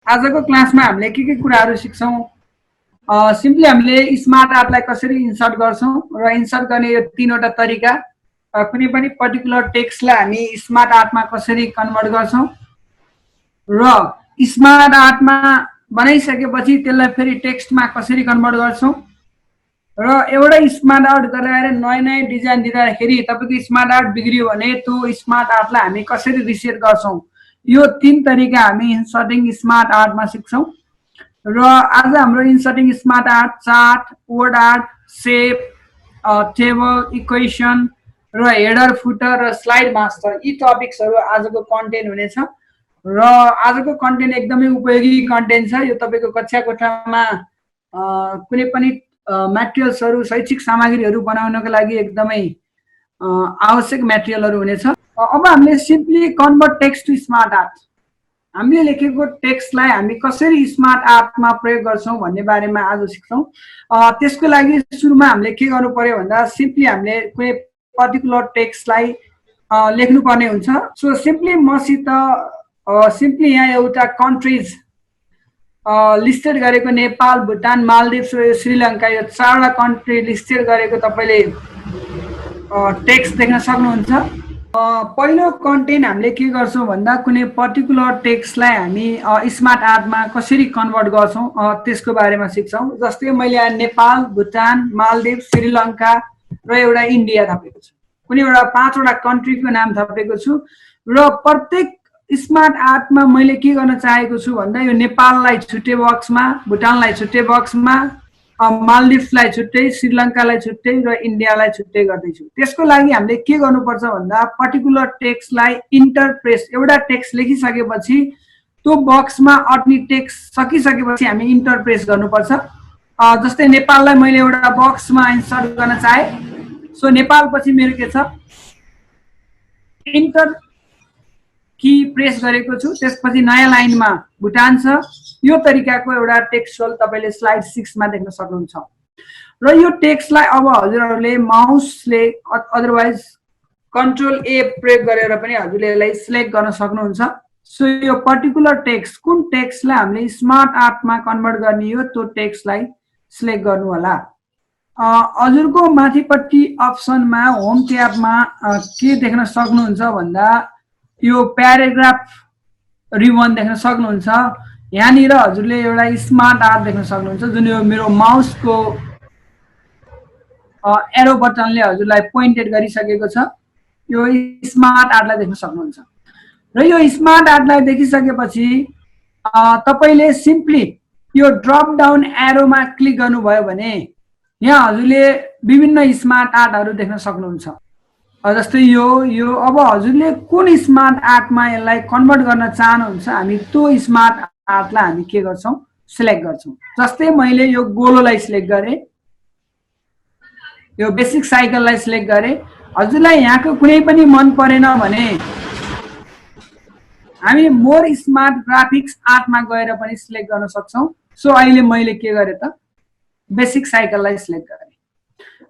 आजको क्लासमा हामीले के कुराहरू सिक्छौँ सिम्पली हामीले स्मार्ट आर्टलाई कसरी इन्सर्ट गर्छौँ र इन्सर्ट गर्ने यो तीनवटा तरिका कुनै पनि पर्टिकुलर टेक्स्टलाई हामी स्मार्ट आर्टमा कसरी कन्भर्ट गर्छौँ र स्मार्ट आर्टमा बनाइसकेपछि त्यसलाई फेरि टेक्स्टमा कसरी कन्भर्ट गर्छौँ र एउटा स्मार्ट आर्ट गराएर नयाँ नयाँ डिजाइन दिँदाखेरि तपाईँको स्मार्ट आर्ट बिग्रियो भने त्यो स्मार्ट आर्टलाई हामी कसरी रिसेट गर्छौँ यो तीन तरिका हामी इन्सर्टिङ स्मार्ट आर्टमा सिक्छौँ र आज हाम्रो inserting smart art chart word art shape table equation र हेडर फुटर र स्लाइड मास्टर यी टपिक्सहरू आजको कन्टेन्ट हुनेछ र आजको कन्टेन्ट एकदमै उपयोगी कन्टेन्ट छ यो तपाईँको कक्षा कोठामा कुनै पनि मटेरियल्सहरू शैक्षिक सामग्रीहरू बनाउनको लागि एकदमै आवश्यक मटेरियलहरू हुनेछ अब हामीले simply convert text to smart art हामीले लेखेको टेक्स्टलाई हामी कसरी स्मार्ट आर्टमा प्रयोग गर्छौँ भन्ने बारेमा आज सिक्छौँ त्यसको लागि सुरुमा हामीले के गर्नु पर्यो भन्दा सिम्पली हामीले कुनै पर्टिकुलर टेक्स्टलाई लेख्नुपर्ने हुन्छ सो सिम्पली मसित सिम्पली यहाँ एउटा कन्ट्रिज लिस्टेड गरेको नेपाल भुटान मालदिभ्स र श्रीलङ्का यो चारवटा कन्ट्री लिस्टेड गरेको तपाईँले टेक्स्ट देख्न सक्नुहुन्छ पहिलो कन्टेन्ट हामीले के गर्छौँ भन्दा कुनै पर्टिकुलर टेक्स्टलाई हामी स्मार्ट आर्टमा कसरी कन्भर्ट गर्छौँ त्यसको बारेमा सिक्छौँ जस्तै मैले यहाँ नेपाल भुटान मालदिभ्स श्रीलङ्का र एउटा इन्डिया थपेको छु कुनै एउटा 5वटा कन्ट्रीको नाम थपेको छु र प्रत्येक स्मार्ट आर्टमा मैले के गर्न चाहेको छु भन्दा यो नेपाललाई छुट्टै बक्समा भुटानलाई छुट्टै बक्समा मालदिभ्सलाई छुट्टै श्रीलङ्कालाई छुट्टै र इन्डियालाई छुट्टै गर्दैछु त्यसको लागि हामीले के गर्नुपर्छ भन्दा पर्टिकुलर टेक्स्टलाई इन्टरप्रेस एउटा टेक्स्ट लेखिसकेपछि त्यो बक्समा अट्ने टेक्स्ट सकिसकेपछि हामी इन्टरप्रेस गर्नुपर्छ जस्तै नेपाललाई मैले एउटा बक्समा इन्सर्ट गर्न चाहे सो नेपाल पछि मेरो के छ इन्टर की प्रेस गरेको छु त्यसपछि नयाँ लाइनमा भुटान छ यो तरिकाको एउटा टेक्स्टुअल तपाईले स्लाइड 6 मा देख्न सक्नुहुन्छ र यो टेक्स्टलाई अब हजुरहरूले माउसले अदरवाइज कन्ट्रोल ए प्रयोग गरेर पनि हजुरले यसलाई सिलेक्ट गर्न सक्नुहुन्छ सो यो पर्टिकुलर टेक्स्ट कुन टेक्स्टलाई हामीले स्मार्ट आर्टमा कन्भर्ट गर्ने हो त्यो टेक्स्टलाई सिलेक्ट गर्नु होला हजुरको माथिपट्टि अप्सनमा होम ट्याबमा के देख्न सक्नुहुन्छ भन्दा यो प्याराग्राफ रिबन देख्न सक्नुहुन्छ यहाँनिर हजुरले एउटा स्मार्ट आर्ट देख्न सक्नुहुन्छ जुन यो मेरो माउसको एरो बटनले हजुरलाई पोइन्टेड गरिसकेको छ यो स्मार्ट आर्टलाई देख्न सक्नुहुन्छ र यो स्मार्ट आर्टलाई देखिसकेपछि तपाईले सिम्पली यो ड्रप डाउन एरोमा क्लिक गर्नुभयो भने यहाँ हजुरले विभिन्न स्मार्ट आर्टहरू देख्न सक्नुहुन्छ जस्तै यो अब हजुरले कुन स्मार्ट आर्टमा यसलाई कन्भर्ट गर्न चाहनुहुन्छ हामी त्यो स्मार्ट आर्टलाई हामी के गर्छौं सिलेक्ट गर्छौं जस्तै मैले यो गोलोलाई सिलेक्ट गरे यो बेसिक साइकललाई सिलेक्ट गरे हजुरलाई यहाँको कुनै पनि मन परेन भने हामी मोर स्मार्ट ग्राफिक्स आर्टमा गएर पनि सिलेक्ट गर्न सक्छौं सो अहिले मैले के गरे त बेसिक साइकललाई सिलेक्ट गरे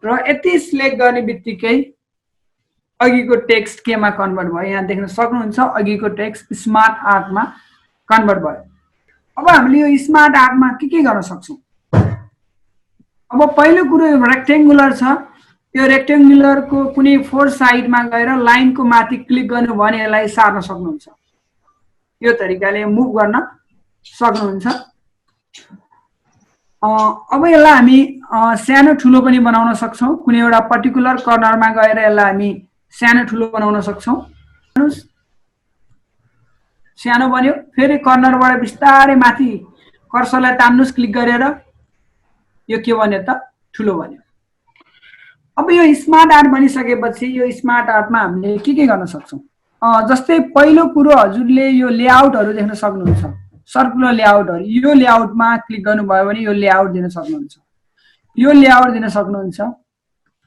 र यति सिलेक्ट गर्ने बित्तिकै अघिको टेक्स्ट केमा कन्भर्ट भयो यहाँ देख्न सक्नुहुन्छ अघिको टेक्स्ट स्मार्ट आर्टमा कन्भर्ट भयो अब हामीले यो स्मार्ट आर्टमा के गर्न सक्छौं अब पहिलो कुरो यो रेक्टेंगुलर छ यो रेक्टेंगुलरको कुनै फोर साइडमा गएर लाइनको माथि क्लिक गर्नु भने यसलाई सार्न सक्नुहुन्छ यो तरिकाले मुभ गर्न सक्नुहुन्छ अब यसलाई हामी सानो ठुलो पनि बनाउन सक्छौं कुनै एउटा पर्टिकुलर कर्नरमा गएर यसलाई हामी सानो ठुलो बनाउन सक्छौं सानो बन्यो फेरि कर्नरबाट बिस्तारै माथि कर्सरलाई तान्नुस् क्लिक गरेर यो के बन्यो त ठुलो बन्यो अब यो स्मार्ट आर्ट बनिसकेपछि यो स्मार्ट आर्टमा हामीले के गर्न सक्छौं जस्तै पहिलो कुरो हजुरले यो लेआउटहरु देख्न सक्नुहुन्छ सर्कुलर लेआउटहरु यो लेआउटमा क्लिक गर्नुभयो भने यो लेआउट दिन सक्नुहुन्छ यो लेआउट दिन सक्नुहुन्छ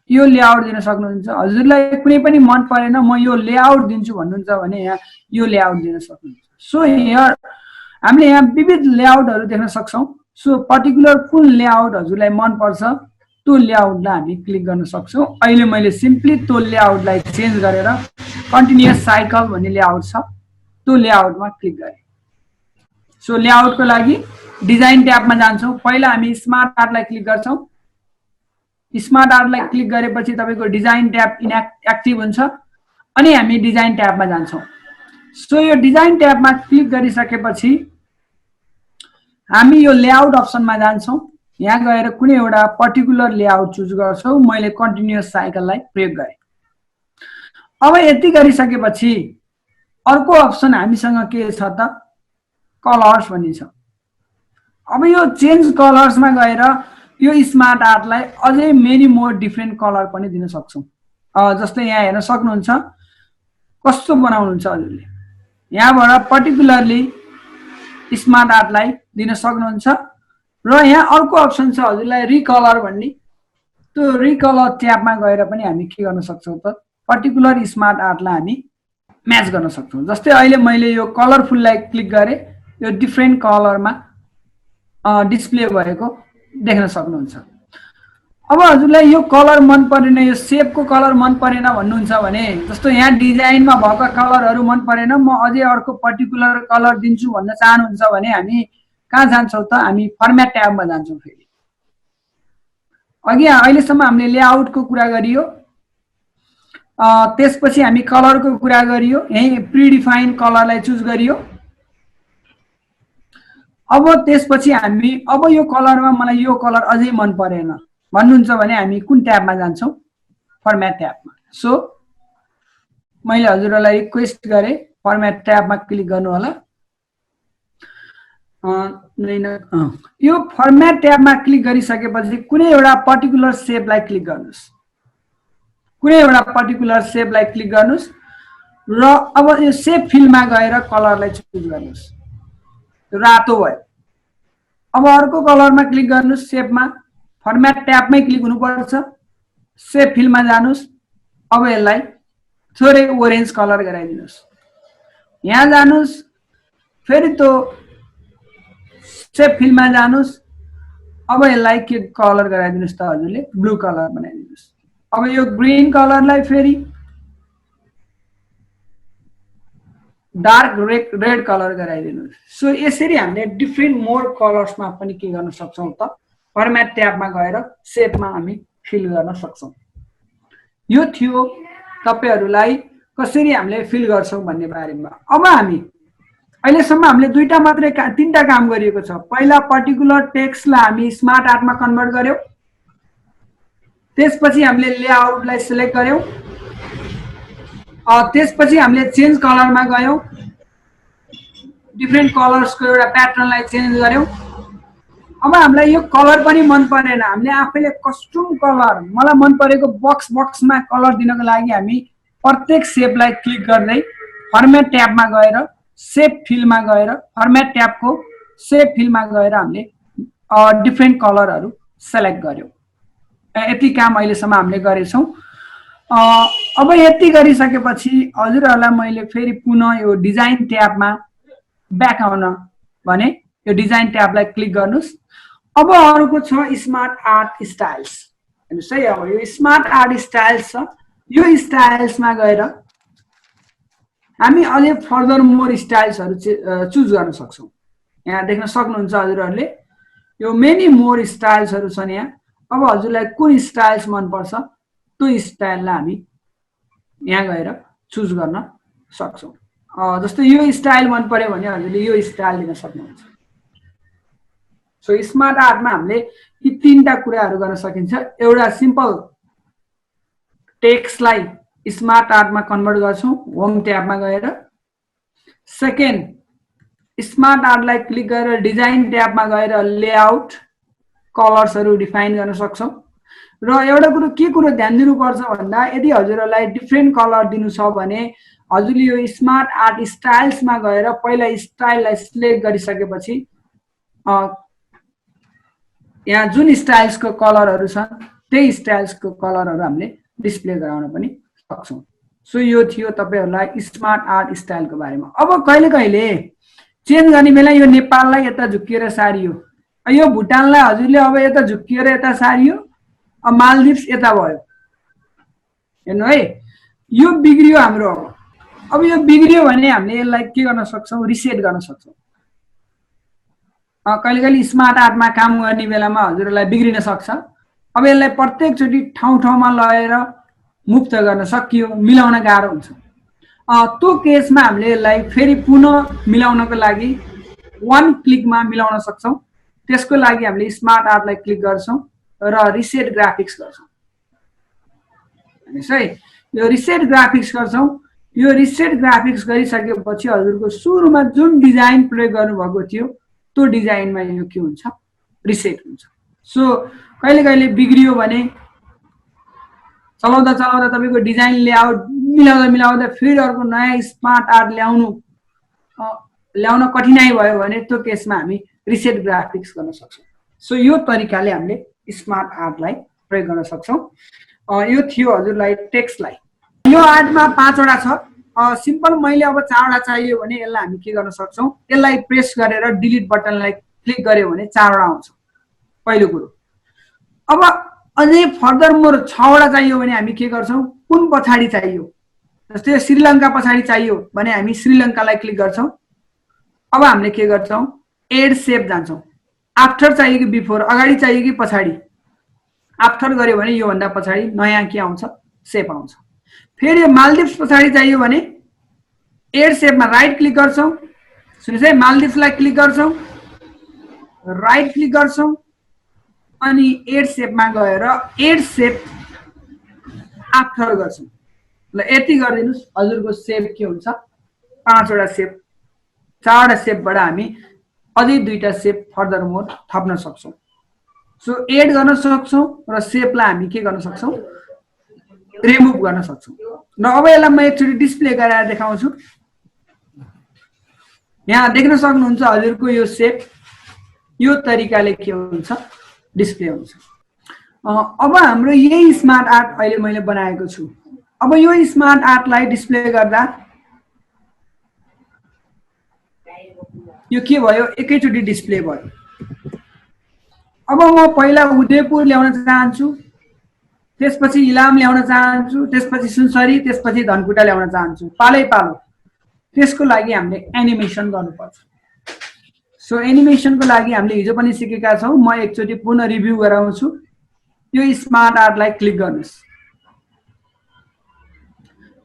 यो लेआउट दिन सक्नुहुन्छ हजुरलाई कुनै पनि मन परेन म यो लेआउट दिन्छु भन्नुहुन्छ भने यहाँ यो लेआउट दिन सक्नुहुन्छ सो हियर हामीले यहाँ विविध लेआउटहरु देख्न सक्छौं सो पर्टिकुलर कुन लेआउट हजुरलाई मन पर्छ त्यो लेआउटलाई हामी क्लिक गर्न सक्छौं अहिले मैले सिम्पली त्यो लेआउटलाई चेन्ज गरेर कन्टिन्युअस साइकल भन्ने लेआउट छ त्यो लेआउटमा क्लिक गरे सो लेआउटको लागि डिजाइन ट्याबमा जान्छौँ। पहिला हामी स्मार्ट आर्टलाई क्लिक गर्छौँ। स्मार्ट आर्टलाई क्लिक गरेपछि तपाईको डिजाइन ट्याब एक्टिभ हुन्छ अनि हामी डिजाइन ट्याबमा जान्छौँ। सो यो डिजाइन ट्याबमा क्लिक गरिसकेपछि हामी यो लेआउट अप्सनमा जान्छौँ। यहाँ गएर कुनै एउटा पर्टिकुलर लेआउट चुज गर्छौँ। मैले कन्टिन्युअस साइकललाई प्रयोग गरेँ। अब यति गरिसकेपछि अर्को अप्सन हामीसँग के छ त कलर्स भन्ने छ। अब यो चेन्ज कलर्समा गएर यो स्मार्ट आर्टलाई अझै मेनी मोर डिफ्रेन्ट कलर पनि दिन सक्छौँ। जस्तै यहाँ हेर्न सक्नुहुन्छ कस्तो बनाउनुहुन्छ हजुरले। यहाँबाट पर्टिकुलरली स्मार्ट आर्टलाई दिन सक्नुहुन्छ र यहाँ अर्को अप्सन छ हजुरलाई रिकलर भन्ने। त्यो रिकलर ट्याबमा गएर पनि हामी के गर्न सक्छौँ त पर्टिकुलर स्मार्ट आर्टलाई हामी म्याच गर्न सक्छौँ। जस्तै अहिले मैले यो कलरफुललाई क्लिक गरेँ, यो डिफ्रेन्ट कलरमा डिस्प्ले भएको देख्न सक्नुहुन्छ। अब हजुरलाई यो कलर मन परेन, यो सेपको कलर मन परेन भन्नुहुन्छ भने, जस्तो यहाँ डिजाइनमा भएको कलरहरू मन परेन, म अझै अर्को पर्टिकुलर कलर दिन्छु भन्न चाहनुहुन्छ भने हामी कहाँ जान्छौँ त हामी फर्मेट ट्याबमा जान्छौँ। फेरि अघि अहिलेसम्म हामीले लेआउटको कुरा गरियो, त्यसपछि हामी कलरको कुरा गरियो, यही प्रिडिफाइन कलरलाई चुज गरियो। अब त्यसपछि हामी अब यो कलरमा मलाई यो कलर अझै मन परेन भन्नुहुन्छ भने हामी कुन ट्याबमा जान्छौँ फर्मेट ट्याबमा। सो मैले हजुरहरूलाई रिक्वेस्ट गरेँ फर्मेट ट्याबमा क्लिक गर्नु होला। यो फर्मेट ट्याबमा क्लिक गरिसकेपछि कुनै एउटा पर्टिकुलर सेपलाई क्लिक गर्नुस्, कुनै एउटा पर्टिकुलर सेपलाई क्लिक गर्नुस् र अब यो सेप फिल्डमा गएर कलरलाई चुज गर्नुस्। रातो भयो। अब अर्को कलरमा क्लिक गर्नुस्, सेपमा फर्मेट ट्याबमै क्लिक हुनुपर्छ। सेप फिल्डमा जानुस्। अब यसलाई थोरै ओरेन्ज कलर गराइदिनुस्। यहाँ जानुस्, फेरि त्यो सेप फिल्डमा जानुस्। अब यसलाई के कलर गराइदिनुस् त हजुरले ब्लू कलर बनाइदिनुस्। अब यो ग्रीन कलरलाई फेरि डार्क रेड कलर गराइदिनुस्। सो यसरी हामीले डिफ्रेन्ट मोर कलर्समा पनि के गर्न सक्छौँ त फर्मेट ट्याबमा गएर सेपमा हामी फिल गर्न सक्छौँ। यो थियो तपाईहरुलाई कसरी हामीले फिल गर्छौं भन्ने बारेमा। अब हामी अहिलेसम्म हामीले तीनटा काम गरिएको छ। पहिला पर्टिकुलर टेक्स्टलाई हामी स्मार्ट आर्टमा कन्भर्ट गर्यौं, त्यसपछि हामीले लेआउटलाई सिलेक्ट गर्यौं, त्यसपछि हामीले चेन्ज कलरमा गयौं, डिफ्रेन्ट कलर्सको एउटा प्याटर्नलाई चेन्ज गर्यौं। अब हामीलाई यो कलर पनि मन परेन, हामीले आफैले कस्टम कलर मलाई मन परेको बक्समा कलर दिनको लागि हामी प्रत्येक सेपलाई क्लिक गर्दै फर्मेट ट्याबमा गएर सेप फिल्डमा गएर फर्मेट ट्याबको सेप फिल्डमा गएर हामीले डिफ्रेन्ट कलरहरू सेलेक्ट गर्यौं। यति काम अहिलेसम्म हामीले गरेछौं। अब यति गरिसकेपछि हजुरहरूलाई मैले फेरि पुनः यो डिजाइन ट्याबमा ब्याक आउन भने यो डिजाइन ट्याबलाई क्लिक गर्नुस्। अब अर्को छ स्मार्ट आर्ट स्टाइल्स। हेर्नुस् है, अब यो स्मार्ट आर्ट स्टाइल्स छ। यो स्टाइल्समा गएर हामी अझै फर्दर मोर स्टाइल्सहरू चुज गर्न सक्छौं। यहाँ देख्न सक्नुहुन्छ हजुरहरूले यो मेनी मोर स्टाइल्सहरू छन् यहाँ। अब हजुरलाई कुन स्टाइल्स मन पर्छ त्यो स्टाइललाई हामी यहाँ गएर चुज गर्न सक्छौं। जस्तो यो स्टाइल मन पर्यो भने हजुरले यो स्टाइल दिन सक्नुहुन्छ। सो स्मार्ट आर्टमा हामीले यी तीनटा कुराहरू गर्न सकिन्छ। एउटा सिम्पल टेक्स्टलाई स्मार्ट आर्टमा कन्भर्ट गर्छौं होम ट्याबमा गएर। सेकेन्ड स्मार्ट आर्टलाई क्लिक गरेर डिजाइन ट्याबमा गएर लेआउट कलर्सहरू डिफाइन गर्न सक्छौं। र एउटा कुरो ध्यान दिनुपर्छ भन्दा यदि हजुरहरूलाई डिफ्रेन्ट कलर दिनु छ भने हजुरले यो स्मार्ट आर्ट स्टाइल्समा गएर पहिला स्टाइललाई सिलेक्ट गरिसकेपछि यहाँ जुन स्टाइल्सको कलरहरू छन् त्यही स्टाइल्सको कलरहरू हामीले डिस्प्ले गराउन पनि सक्छौं। सो यो थियो तपाईहरुलाई स्मार्ट आर्ट स्टाइलको बारेमा। अब कहिले कहिले चेन्ज गर्ने बेला यो नेपाललाई यता झुकिएर सारियो, यो भुटानलाई हजुरले अब यता झुकिएर यता सारियो, अब मालदिप्स यता भयो। हेर्नु है, यो बिग्रियो हाम्रो। अब यो बिग्रियो भने हामीले यसलाई के गर्न सक्छौं, रिसेट गर्न सक्छौं। कहिले कहिले स्मार्ट आर्टमा काम गर्ने बेलामा हजुरहरूलाई बिग्रिन सक्छ। अब यसलाई प्रत्येकचोटि ठाउँ ठाउँमा लगेर मुक्त गर्न सकियो मिलाउन गाह्रो हुन्छ। त्यो केसमा हामीले यसलाई फेरि पुनः मिलाउनको लागि वन क्लिकमा मिलाउन सक्छौँ। त्यसको लागि हामीले स्मार्ट आर्टलाई क्लिक गर्छौँ र रिसेट ग्राफिक्स गर्छौँ। है यो रिसेट ग्राफिक्स गर्छौँ। यो रिसेट ग्राफिक्स गरिसकेपछि हजुरको सुरुमा जुन डिजाइन प्रयोग गर्नुभएको थियो त्यो डिजाइनमा यो के हुन्छ रिसेट हुन्छ। सो कहिले कहिले बिग्रियो भने चलाउँदा चलाउँदा तपाईँको डिजाइन लेआउट मिलाउँदा मिलाउँदा फेरि अर्को नयाँ स्मार्ट आर्ट ल्याउन कठिनाइ भयो भने त्यो केसमा हामी रिसेट ग्राफिक्स गर्न सक्छौँ। सो यो तरिकाले हामीले स्मार्ट आर्टलाई प्रयोग गर्न सक्छौँ। यो थियो हजुरलाई टेक्स्टलाई। यो आर्टमा 5 वटा छ। सिम्पल मैले अब 4 वटा चाहियो भने यसलाई हामी के गर्न सक्छौँ, यसलाई प्रेस गरेर डिलिट बटनलाई क्लिक गर्यो भने 4 वटा आउँछ पहिलो कुरो। अब अझै फर्दर मोर 6 वटा चाहियो भने हामी के गर्छौँ, कुन पछाडि चाहियो, जस्तै श्रीलङ्का पछाडि चाहियो भने हामी श्रीलङ्कालाई क्लिक गर्छौँ। अब हामीले के गर्छौँ, एड सेप जान्छौँ। आफ्टर चाहियो कि बिफोर, अगाडि चाहियो कि पछाडि। आफ्टर गर्यो भने योभन्दा पछाडि नयाँ के आउँछ, सेप आउँछ। फेरि यो मालदिप्स पछाडि चाहियो भने एड सेपमा राइट क्लिक गर्छौँ। सुन्नुहोस् है, मालदिप्सलाई क्लिक गर्छौँ, राइट क्लिक गर्छौँ अनि एड सेपमा गएर एड सेप आफ्टर गर्छौँ। ल यति गरिदिनुहोस्, हजुरको सेप के हुन्छ, 5 वटा सेप, 4 वटा सेपबाट हामी अझै 2 टा सेप फर्दर मोर थप्न सक्छौँ। सो एड गर्न सक्छौँ र सेपलाई हामी के गर्न सक्छौँ, रिमुभ गर्न सक्छौँ। र अब यसलाई म एकचोटि डिस्प्ले गरेर देखाउँछु। यहाँ देख्न सक्नुहुन्छ हजुरको यो सेप यो तरिकाले के हुन्छ, डिस्प्ले हुन्छ। अब हाम्रो यही स्मार्ट आर्ट अहिले मैले बनाएको छु। अब यो स्मार्ट आर्टलाई डिस्प्ले गर्दा यो के भयो, एकैचोटि डिस्प्ले भयो। अब म पहिला उदयपुर ल्याउन चाहन्छु, त्यसपछि इलाम ल्याउन चाहन्छु, त्यसपछि सुनसरी, त्यसपछि धनकुटा ल्याउन चाहन्छु, पालै पालो। त्यसको लागि हामीले एनिमेसन गर्नुपर्छ। सो एनिमेसनको लागि हामीले हिजो पनि सिकेका छौँ। म एकचोटि पुनः रिभ्यू गराउँछु। यो स्मार्ट आर्टलाई क्लिक गर्नुहोस्।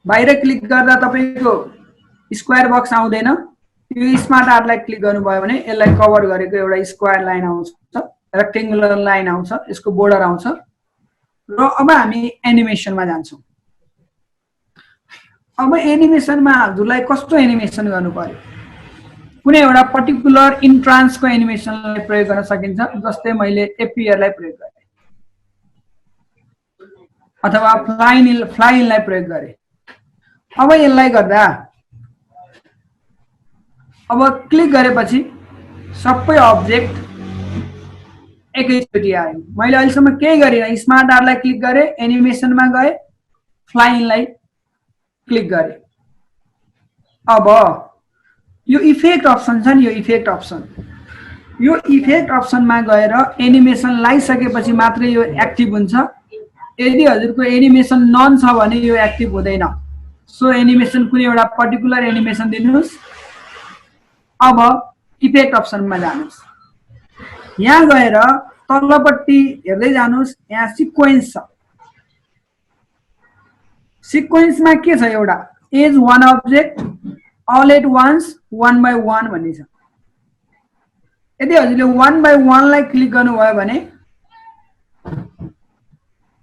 बाहिर क्लिक गर्दा तपाईँको स्क्वायर बक्स आउँदैन। यो स्मार्ट आर्टलाई क्लिक गर्नुभयो भने यसलाई कभर गरेको एउटा स्क्वायर लाइन आउँछ, रेक्टेङ्गुलर लाइन आउँछ, यसको बोर्डर आउँछ। र अब हामी एनिमेसनमा जान्छौँ। अब एनिमेसनमा हजुरलाई कस्तो एनिमेसन गर्नु पर्यो, कुनै एउटा पर्टिकुलर इन्ट्रान्सको एनिमेसनलाई प्रयोग गर्न सकिन्छ। जस्तै मैले एपियरलाई प्रयोग गरेँ अथवा फ्लाइनलाई प्रयोग गरेँ। अब यसलाई गर्दा अब क्लिक गरेपछि सबै अब्जेक्ट एकैचोटि आयो। मैले अहिलेसम्म केही गरिनँ, स्मार्ट आर्टलाई क्लिक गरेँ, एनिमेसनमा गएँ, फ्लाइनलाई क्लिक गरेँ। अब यो इफेक्ट अप्सन छ नि, यो इफेक्ट अप्सन, यो इफेक्ट अप्सनमा गएर एनिमेसन लगाइसकेपछि मात्रै यो एक्टिभ हुन्छ। यदि हजुरको एनिमेसन नन छ भने यो एक्टिभ हुँदैन। सो एनिमेसन कुनै एउटा पर्टिकुलर एनिमेसन दिनुहोस्। अब इफेक्ट अप्सनमा जानुहोस्। यहाँ गएर तल्लोपट्टि हेर्दै जानुहोस्, यहाँ सिक्वेन्स छ। सिक्वेन्समा के छ, एउटा as one object, all at once, 1 by 1 भन्ने छ। यदि हजुरले 1 by 1 लाई क्लिक गर्नुभयो भने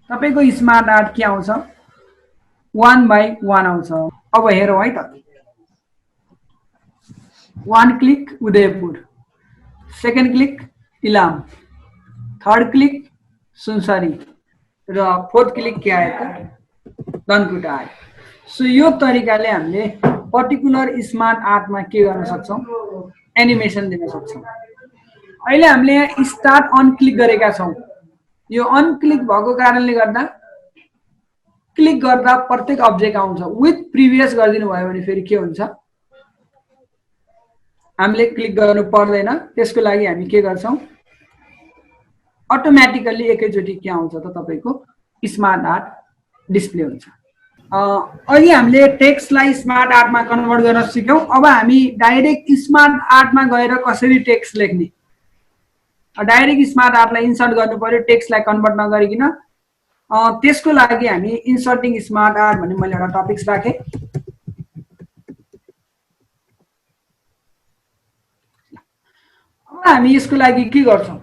तपाईँको स्मार्ट आर्ट के आउँछ, 1 by 1 आउँछ। अब हेरौँ है त। 1 click Udaipur, second click Ilam, third click Sunsari र फोर्थ क्लिक के आयो त, धनकुटा आयो। सो यो तरिकाले हामीले पर्टिकुलर स्मार्ट आर्टमा के गर्न सक्छौँ, एनिमेसन दिन सक्छौँ। अहिले हामीले यहाँ स्टार्ट अन क्लिक गरेका छौँ। यो अन क्लिक भएको कारणले गर्दा क्लिक गर्दा प्रत्येक अब्जेक्ट आउँछ। विथ प्रिभियस गरिदिनु भयो भने फेरि के हुन्छ, हामीले क्लिक गर्नु पर्दैन। त्यसको लागि हामी के गर्छौँ, अटोमेटिकली एकैचोटि के आउँछ त, तपाईँको स्मार्ट आर्ट डिस्प्ले हुन्छ। अहिले हामीले टेक्स्टलाई स्मार्ट आर्टमा कन्भर्ट गर्न सिक्यौँ। अब हामी डाइरेक्ट स्मार्ट आर्टमा गएर कसरी टेक्स्ट लेख्ने डाइरेक्ट स्मार्ट आर्टलाई इन्सर्ट गर्नु पर्यो टेक्स्टलाई कन्भर्ट नगरिकन। त्यसको लागि हामी इन्सर्टिङ स्मार्ट आर्ट भन्ने मैले एउटा टपिक्स राखेँ। अब हामी यसको लागि के गर्छौँ,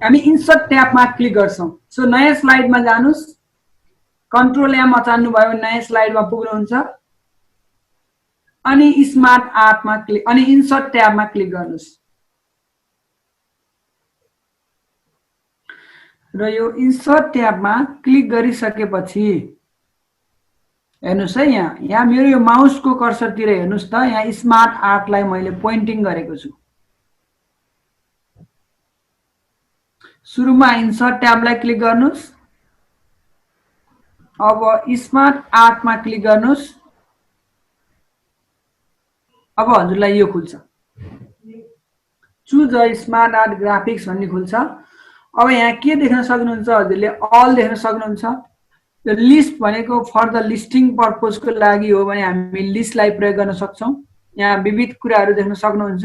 हामी इन्सर्ट ट्याबमा क्लिक गर्छौँ। सो नयाँ स्लाइडमा जानुस्, कन्ट्रोल एम अचान्नु भयो भने नयाँ स्लाइडमा पुग्नुहुन्छ अनि स्मार्ट आर्टमा क्लिक अनि इन्सर्ट ट्याबमा क्लिक गर्नुस्। र यो इन्सर्ट ट्याबमा क्लिक गरिसकेपछि हेर्नुस् है, यहाँ मेरो यो माउसको कर्सरतिर हेर्नुस् त, यहाँ स्मार्ट आर्टलाई मैले पोइन्टिङ गरेको छु। सुरुमा इन्सर्ट ट्याबलाई क्लिक गर्नुस्, अब स्मार्ट आर्टमा क्लिक गर्नुस्। अब हजुरलाई यो खुल्छ, choose a smart art graphics भन्ने खुल्छ। अब यहाँ के देख्न सक्नुहुन्छ, हजुरले अल देख्न सक्नुहुन्छ। यो लिस्ट भनेको फर द लिस्टिङ पर्पजको लागि हो भने हामी लिस्टलाई प्रयोग गर्न सक्छौँ। यहाँ विविध कुराहरू देख्न सक्नुहुन्छ।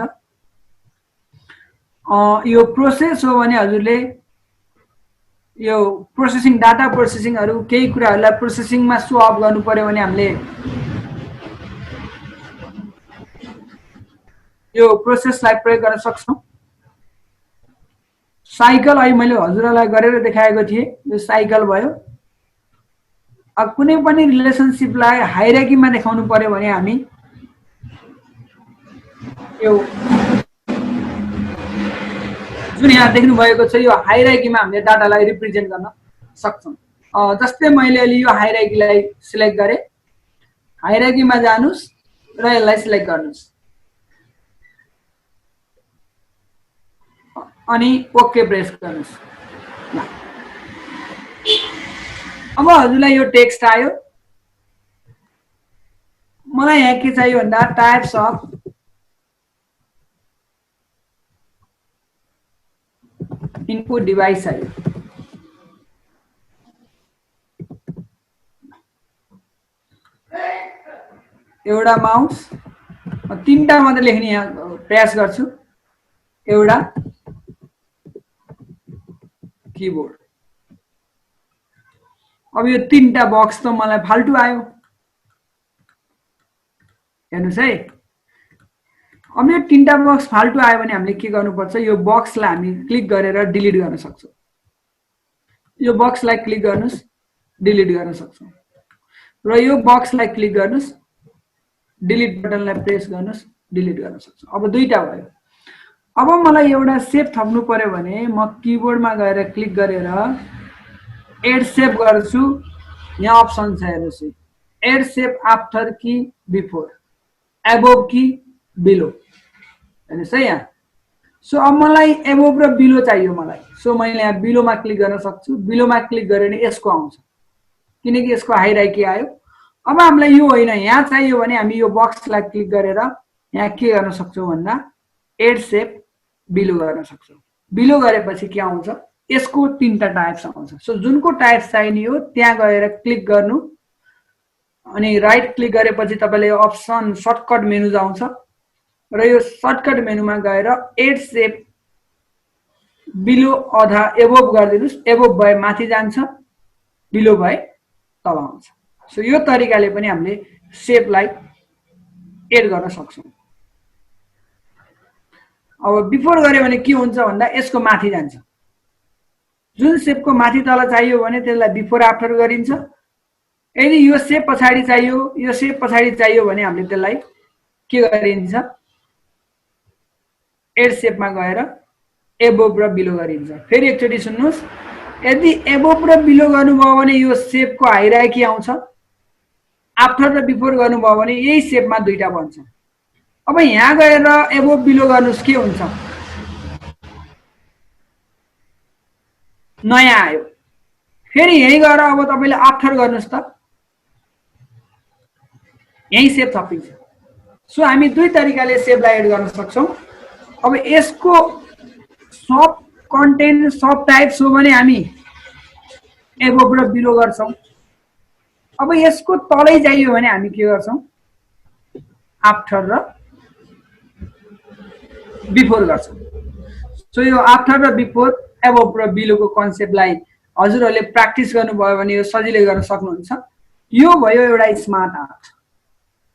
यो प्रोसेस हो भने हजुरले यो प्रोसेसिङ डाटा प्रोसेसिङहरू केही कुराहरूलाई प्रोसेसिङमा सो अफ गर्नु पर्यो भने हामीले यो प्रोसेसलाई प्रयोग गर्न सक्छौँ। साइकल अहिले मैले हजुरलाई गरेर देखाएको थिएँ, यो साइकल भयो। अब कुनै पनि रिलेसनशिपलाई हायरार्कीमा देखाउनु पर्यो भने हामी यो जुन यहाँ देख्नु भएको छ यो हायरार्कीमा हामीले डाटालाई रिप्रेजेन्ट गर्न सक्छौँ। जस्तै मैले अलि यो हायरार्कीलाई सिलेक्ट गरेँ, हायरार्कीमा जानुस् र यसलाई सिलेक्ट गर्नुस् अनि ओके प्रेस गर्नुस्। अब हजुरलाई यो टेक्स्ट आयो। मलाई यहाँ के चाहियो भन्दा टाइप्स अफ इनपुट डिभाइस चाहियो। एउटा माउस, तीनटा मात्र लेख्ने यहाँ प्रयास गर्छु। एउटा कीबोर्ड। अब यो तीनटा बक्स त मलाई फाल्टु आयो, हेर्नुस् है। अब यो तीनटा बक्स फाल्टु आयो भने हामीले के गर्नुपर्छ, यो बक्सलाई हामी क्लिक गरेर डिलिट गर्न सक्छौँ। यो बक्सलाई क्लिक गर्नुस्, डिलिट गर्न सक्छौँ। र यो बक्सलाई क्लिक गर्नुस्, डिलिट बटनलाई प्रेस गर्नुस्, डिलिट गर्न सक्छौँ। अब दुईटा भयो। अब मलाई एउटा सेप थप्नु पर्यो भने म कीबोर्डमा गएर क्लिक गरेर एड सेप गर्छु। यहाँ अप्सन छ, हेर्नुस्, एड सेप आफ्टर की बिफोर, एबोभ की बिलो, हेर्नुस् है यहाँ। सो अब मलाई एबोभ र बिलो चाहियो मलाई। सो मैले यहाँ बिलोमा क्लिक गर्न सक्छु। बिलोमा क्लिक गरेर यसको आउँछ किनकि यसको हायरार्की आयो। अब हामीलाई यो होइन, यहाँ चाहियो भने हामी यो बक्सलाई क्लिक गरेर यहाँ के गर्न सक्छौँ भन्दा एड सेप बिलो गर्न सक्छौँ। बिलो गरेपछि के आउँछ, यसको तीनटा टाइप्स आउँछ। सो जुनको टाइप्स चाहिने हो त्यहाँ गएर क्लिक गर्नु अनि राइट क्लिक गरेपछि तपाईले यो अप्सन सर्टकट मेनु आउँछ र यो सर्टकट मेनुमा गएर एड सेप बिलो अथवा एबोभ गरिदिनुस्। एबोभ भए माथि जान्छ, बिलो भए तल आउँछ। सो यो तरिकाले पनि हामीले सेपलाई एड गर्न सक्छौँ। अब बिफोर गर्यो भने के हुन्छ भन्दा यसको माथि जान्छ। जुन सेपको माथि तल चाहियो भने त्यसलाई बिफोर आफ्टर गरिन्छ। यदि यो सेप पछाडि चाहियो, यो सेप पछाडि चाहियो भने हामीले त्यसलाई के गरिन्छ, एड सेपमा गएर एबोभ र बिलो गरिन्छ। फेरि एकचोटि सुन्नुस्, यदि एबोभ र बिलो गर्नुभयो भने यो सेपको हायरार्की आउँछ। आफ्टर र बिफोर गर्नुभयो भने यही सेपमा दुईटा बन्छ। अब यहाँ गएर एबोभ बिलो गर्नुस्, के हुन्छ, नयाँ आयो। फेरि यही गएर अब तपाईले आफ्टर गर्नुस् त, यही सेप थपिन्छ। सो हामी दुई तरिकाले सेपलाई एड गर्न सक्छौँ। अब यसको सब कन्टेन्ट सब टाइप्स हो भने हामी एबोभ र बिलो गर्छौँ। अब यसको तलै चाहियो भने हामी के गर्छौँ, आफ्टर र बिफोर गर्छौँ। सो यो आफ्टर र बिफोर एबोभ र बिलोको कन्सेप्टलाई हजुरहरूले प्र्याक्टिस गर्नुभयो भने यो सजिलै गर्न सक्नुहुन्छ। यो भयो एउटा स्मार्ट आर्ट।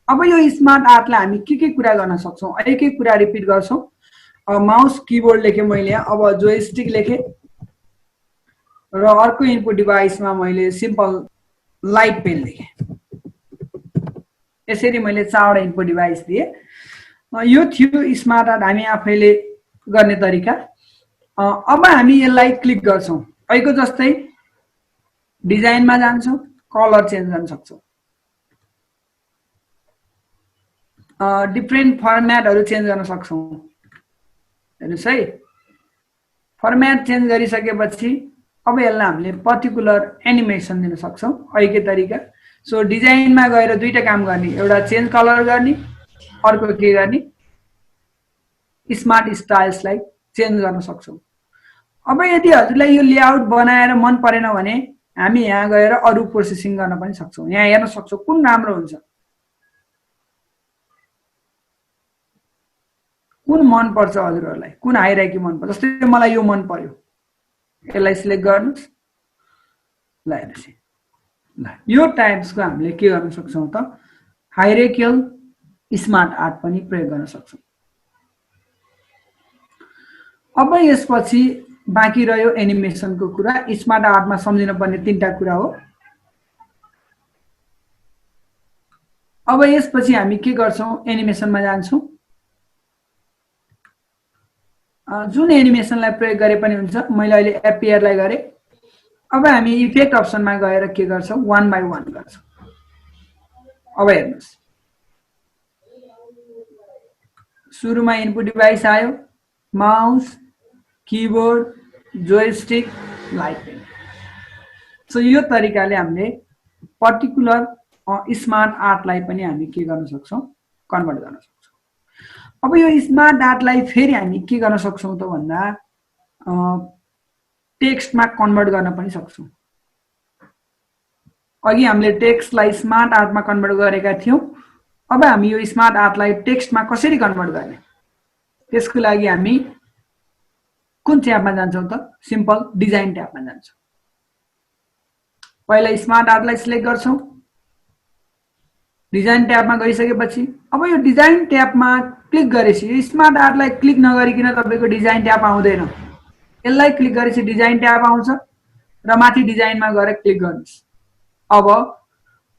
अब यो स्मार्ट आर्टलाई हामी के कुरा गर्न सक्छौँ, एक एक कुरा रिपिट गर्छौँ। माउस किबोर्ड लेखेँ मैले, अब जोयस्टिक लेखेँ र अर्को इनपुट डिभाइसमा मैले सिम्पल लाइट पेन लेखेँ। यसरी मैले 4 वटा इनपुट डिभाइस दिएँ। यो थियो स्मार्ट आर्ट हामी आफैले गर्ने तरिका। अब हामी यसलाई क्लिक गर्छौँ, अहिलेको जस्तै डिजाइनमा जान्छौँ, कलर चेन्ज गर्न सक्छौँ, डिफ्रेन्ट फर्म्याटहरू चेन्ज गर्न सक्छौँ। हेर्नुहोस् है, फर्म्याट चेन्ज गरिसकेपछि अब यसलाई हामीले पर्टिकुलर एनिमेसन दिन सक्छौँ अहिलेको तरिका। सो डिजाइनमा गएर दुईटा काम गर्ने, एउटा चेन्ज कलर गर्ने, अर्को के गर्ने स्मार्ट स्टाइल्सलाई चेन्ज गर्न सक्छौँ। अब यदि हजुरलाई यो लेआउट बनाएर मन परेन भने हामी यहाँ गएर अरू प्रोसेसिङ गर्न पनि सक्छौँ। यहाँ हेर्न सक्छौँ कुन राम्रो हुन्छ, कुन मन पर्छ हजुरहरूलाई, कुन हाइरार्की मन पर्छ। जस्तै मलाई यो मन पर्यो, यसलाई सिलेक्ट गर्नुहोस्। ल हेर्नुहोस्, ल यो टाइप्सको हामीले के गर्न सक्छौँ त, हाइरार्कियल स्मार्ट आर्ट पनि प्रयोग गर्न सक्छौँ। अब यसपछि बाँकी रह्यो एनिमेसनको कुरा। स्मार्ट आर्टमा सम्झिन पर्ने 3टा कुरा हो। अब यसपछि हामी के गर्छौँ, एनिमेसनमा जान्छौँ। जुन एनिमेसनलाई प्रयोग गरे पनि हुन्छ, मैले अहिले एपियरलाई गरेँ। अब हामी इफेक्ट अप्सनमा गएर के गर्छौँ, 1 बाइ 1 गर्छौँ। अब हेर्नुहोस्, सुरुमा इनपुट डिभाइस आयो, mouse, keyboard, joystick, light pen. सो यो तरिकाले हामीले पर्टिकुलर स्मार्ट आर्टलाई पनि हामी के गर्न सक्छौँ, कन्भर्ट गर्न सक्छौँ। अब यो स्मार्ट आर्टलाई फेरि हामी के गर्न सक्छौँ त भन्दा टेक्स्टमा कन्भर्ट गर्न पनि सक्छौँ। अघि हामीले टेक्स्टलाई स्मार्ट आर्टमा कन्भर्ट गरेका थियौँ। अब हामी यो स्मार्ट आर्टलाई टेक्स्टमा कसरी कन्भर्ट गर्ने, त्यसको लागि हामी कुन ट्याबमा जान्छौँ त, सिम्पल डिजाइन ट्याबमा जान्छौँ। पहिला स्मार्ट आर्टलाई सिलेक्ट गर्छौँ। डिजाइन ट्याबमा गइसकेपछि अब यो डिजाइन ट्याबमा क्लिक गरेपछि स्मार्ट आर्टलाई क्लिक नगरिकन तपाईँको डिजाइन ट्याब आउँदैन। यसलाई क्लिक गरेपछि डिजाइन ट्याब आउँछ र माथि डिजाइनमा गएर क्लिक गर्नुहोस्। अब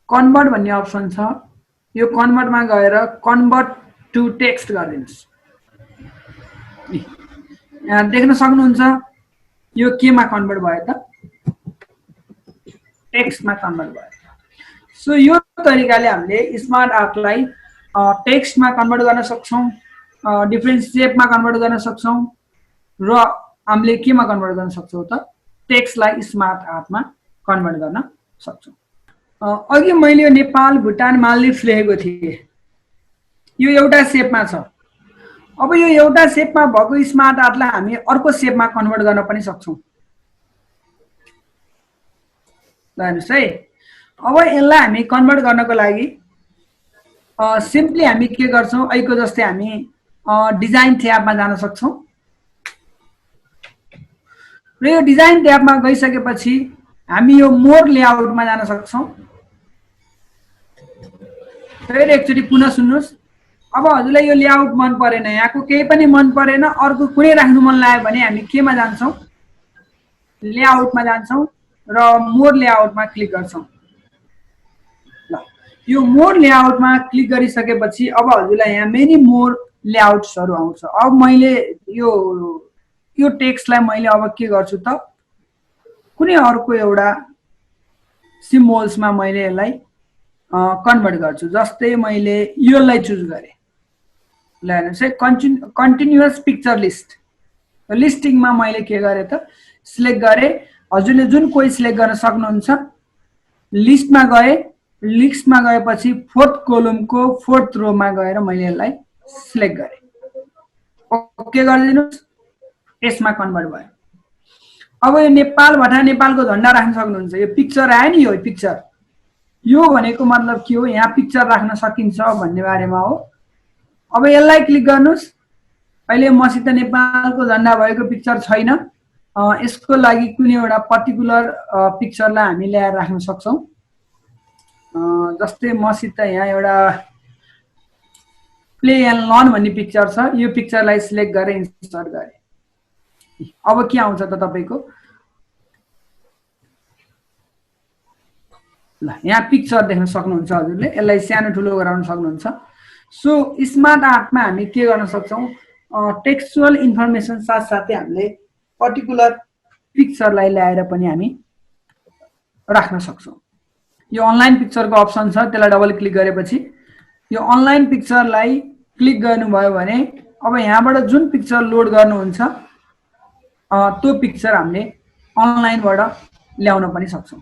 कन्भर्ट भन्ने अप्सन छ, यो कन्भर्टमा गएर कन्भर्ट टु टेक्स्ट गरिदिनुहोस्। यहाँ देख्न सक्नुहुन्छ यो केमा कन्भर्ट भयो त, टेक्स्टमा कन्भर्ट भयो। सो यो तरिकाले हामीले स्मार्ट आर्टलाई टेक्स्टमा कन्भर्ट गर्न सक्छौँ, डिफ्रेन्ट सेपमा कन्भर्ट गर्न सक्छौँ र हामीले केमा कन्भर्ट गर्न सक्छौँ त, टेक्स्टलाई स्मार्ट आर्टमा कन्भर्ट गर्न सक्छौँ। अघि मैले नेपाल, भुटान, मालदिभ्स लेखेको थिएँ, यो एउटा सेपमा छ। अब यो एउटा सेपमा भएको स्मार्ट आर्टलाई हामी अर्को सेपमा कन्भर्ट गर्न पनि सक्छौँ। ल हेर्नुहोस् है, अब यसलाई हामी कन्भर्ट गर्नको लागि सिम्पली हामी के गर्छौँ, अहिलेको जस्तै हामी डिजाइन ट्याबमा जान सक्छौँ र यो डिजाइन ट्याबमा गइसकेपछि हामी यो मोर लेआउटमा जान सक्छौँ। फेरि एकचोटि पुनः सुन्नुहोस्। अब हजुरलाई यो लेआउट मन परेन, यहाँको केही पनि मन परेन, अर्को कुनै राख्नु मन लाग्यो भने हामी केमा जान्छौँ, लेआउटमा जान्छौँ र मोर लेआउटमा क्लिक गर्छौँ। ल यो मोर लेआउटमा क्लिक गरिसकेपछि अब हजुरलाई यहाँ मेनी मोर लेआउट्सहरू आउँछ। अब मैले यो टेक्स्टलाई मैले अब के गर्छु त, कुनै अर्को एउटा सिम्बोल्समा मैले यसलाई कन्भर्ट गर्छु। जस्तै मैले योलाई चुज गरेँ। ल हेर्नुहोस् है, कन्टिन्युअस पिक्चर लिस्ट, लिस्टिङमा मैले के गरेँ त, सिलेक्ट गरेँ। हजुरले जुन कोही सिलेक्ट गर्न सक्नुहुन्छ। लिस्टमा गए, लिस्टमा गएपछि 4th कोलमको 4th रोमा गएर मैले यसलाई सिलेक्ट गरेँ। ओके गरिदिनुहोस्, यसमा कन्भर्ट भयो। अब यो नेपाल भटा नेपालको झन्डा राख्न सक्नुहुन्छ। यो पिक्चर आयो नि, यो पिक्चर, यो भनेको मतलब के हो, यहाँ पिक्चर राख्न सकिन्छ भन्ने बारेमा हो। अब यसलाई क्लिक गर्नुहोस् अहिले मसित नेपालको झन्डा भएको पिक्चर छैन। यसको लागि कुनै एउटा पर्टिकुलर पिक्चरलाई हामी ल्याएर राख्न सक्छौँ। जस्तै मसित यहाँ एउटा प्ले एन्ड लर्न भन्ने पिक्चर छ, यो पिक्चरलाई सिलेक्ट गरेर इन्सर्ट गरेँ। अब के आउँछ त तपाईँको, ल यहाँ पिक्चर देख्न सक्नुहुन्छ हजुरले, यसलाई सानो ठुलो गराउन सक्नुहुन्छ। सो स्मार्ट आर्टमा हामी के गर्न सक्छौँ, टेक्सचुअल इन्फर्मेसन साथसाथै हामीले पर्टिकुलर पिक्चरलाई ल्याएर पनि हामी राख्न सक्छौँ। यो अनलाइन पिक्चरको अप्सन छ, त्यसलाई डबल क्लिक गरेपछि यो अनलाइन पिक्चरलाई क्लिक गर्नुभयो भने अब यहाँबाट जुन पिक्चर लोड गर्नुहुन्छ त्यो पिक्चर हामीले अनलाइनबाट ल्याउन पनि सक्छौँ।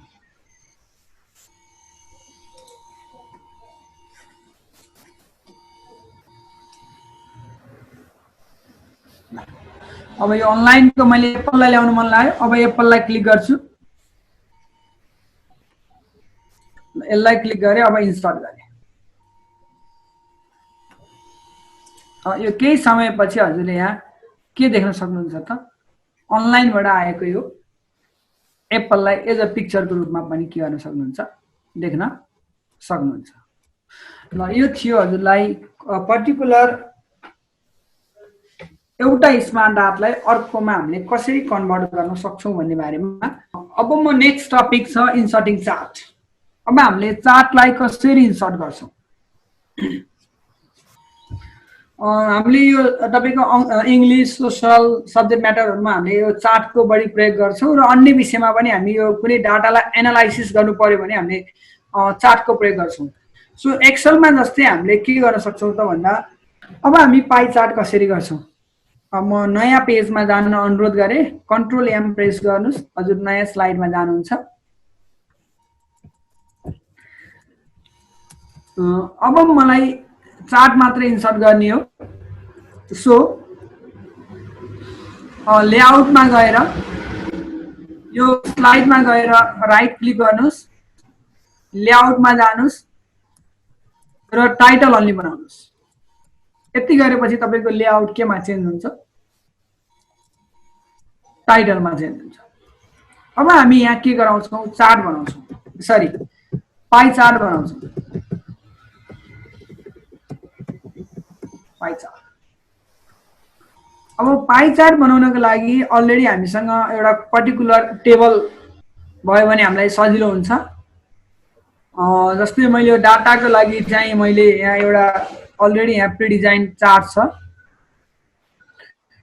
अब यो अनलाइनको मैले एप्पललाई ल्याउन मन लाग्यो, अब एप्पललाई क्लिक गर्छु, यसलाई क्लिक गरेँ, अब इन्स्टल गरेँ। यो केही समयपछि हजुरले यहाँ के देख्न सक्नुहुन्छ त, अनलाइनबाट आएको यो एप्पललाई एज अ पिक्चरको रूपमा पनि के गर्न सक्नुहुन्छ, देख्न सक्नुहुन्छ। ल यो थियो हजुरलाई पर्टिकुलर एउटा स्मार्ट आर्टलाई अर्कोमा हामीले कसरी कन्भर्ट गर्न सक्छौँ भन्ने बारेमा। अब म नेक्स्ट टपिक छ इन्सर्टिङ चार्ट। अब हामीले चार्टलाई कसरी इन्सर्ट गर्छौँ, हामीले यो तपाईको इंग्लिश सोशल सब्जेक्ट म्याटरहरुमा हामीले यो चार्टको बढी प्रयोग गर्छौं र अन्य विषयमा पनि हामी यो कुनै डाटालाई एनालाइसिस गर्नु पर्यो भने हामीले चार्टको प्रयोग गर्छौं। सो एक्सेलमा जस्तै हामीले के गर्न सक्छौं त भन्दा अब हामी पाई चार्ट कसरी गर्छौं। म नयाँ पेजमा जान अनुरोध गरे, कन्ट्रोल एम प्रेस गर्नुस्, हजुर नयाँ स्लाइडमा जानुहुन्छ। अब मलाई चार्ट मात्र इन्सर्ट गर्ने हो। सो लेआउटमा गएर यो स्लाइडमा गएर राइट क्लिक गर्नुस्, लेआउटमा जानुस् र टाइटल अन्ली बनाउनुस्। यति गरेपछि तपाईको लेआउट केमा चेन्ज हुन्छ, टाइटलमा चेन्ज हुन्छ। अब हामी यहाँ के गराउँछौं, चार्ट बनाउँछौं, सरी पाई चार्ट बनाउँछौं। पाई चार्ट, अब पाई चार्ट बनाउनको लागि अलरेडी हामीसँग एउटा पर्टिकुलर टेबल भयो भने हामीलाई सजिलो हुन्छ। जस्तै मैले यो डाटाको लागि चाहिँ मैले यहाँ एउटा अलरेडी यहाँ प्री डिजाइन चार्ट छ।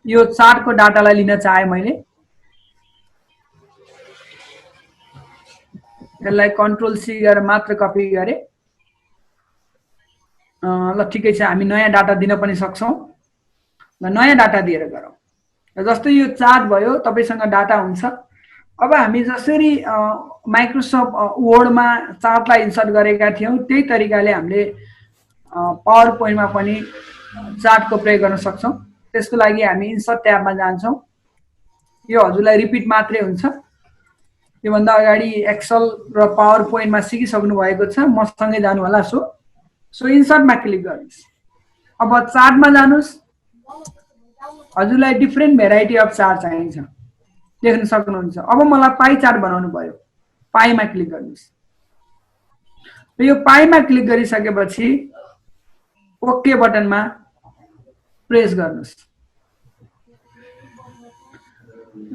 यो चार्टको डाटालाई लिन चाहे मैले यसलाई कन्ट्रोल सी गरेर मात्र कपी गरे। ल ठिकै छ, हामी नयाँ डाटा दिन पनि सक्छौं। ल नयाँ डाटा दिएर गरौँ। जस्तै यो चार्ट भयो, तपाईसँग डाटा हुन्छ। अब हामी जसरी माइक्रोसफ्ट वर्डमा चार्टलाई इन्सर्ट गरेका थियौं त्यही तरिकाले हामीले पावर पोइन्टमा पनि चार्टको प्रयोग गर्न सक्छौं। त्यसको लागि हामी इन्सर्ट ट्याबमा जान्छौं। यो हजुरलाई रिपिट मात्रै हुन्छ। यो भन्दा अगाडि एक्सेल र पावर पोइन्टमा सिकिसक्नु भएको छ, मसँगै जानु होला। सो इन्सर्टमा क्लिक गर्नुस्। अब चार्टमा जानुस्, हजुरलाई डिफरेन्ट भेराइटी अफ चार्ट चाहिन्छ, देख्न सक्नुहुन्छ। अब मलाई पाई चार्ट बनाउनु पर्यो, पाईमा क्लिक गर्नुस्। यो पाईमा क्लिक गरिसकेपछि ओके बटनमा प्रेस गर्नुस्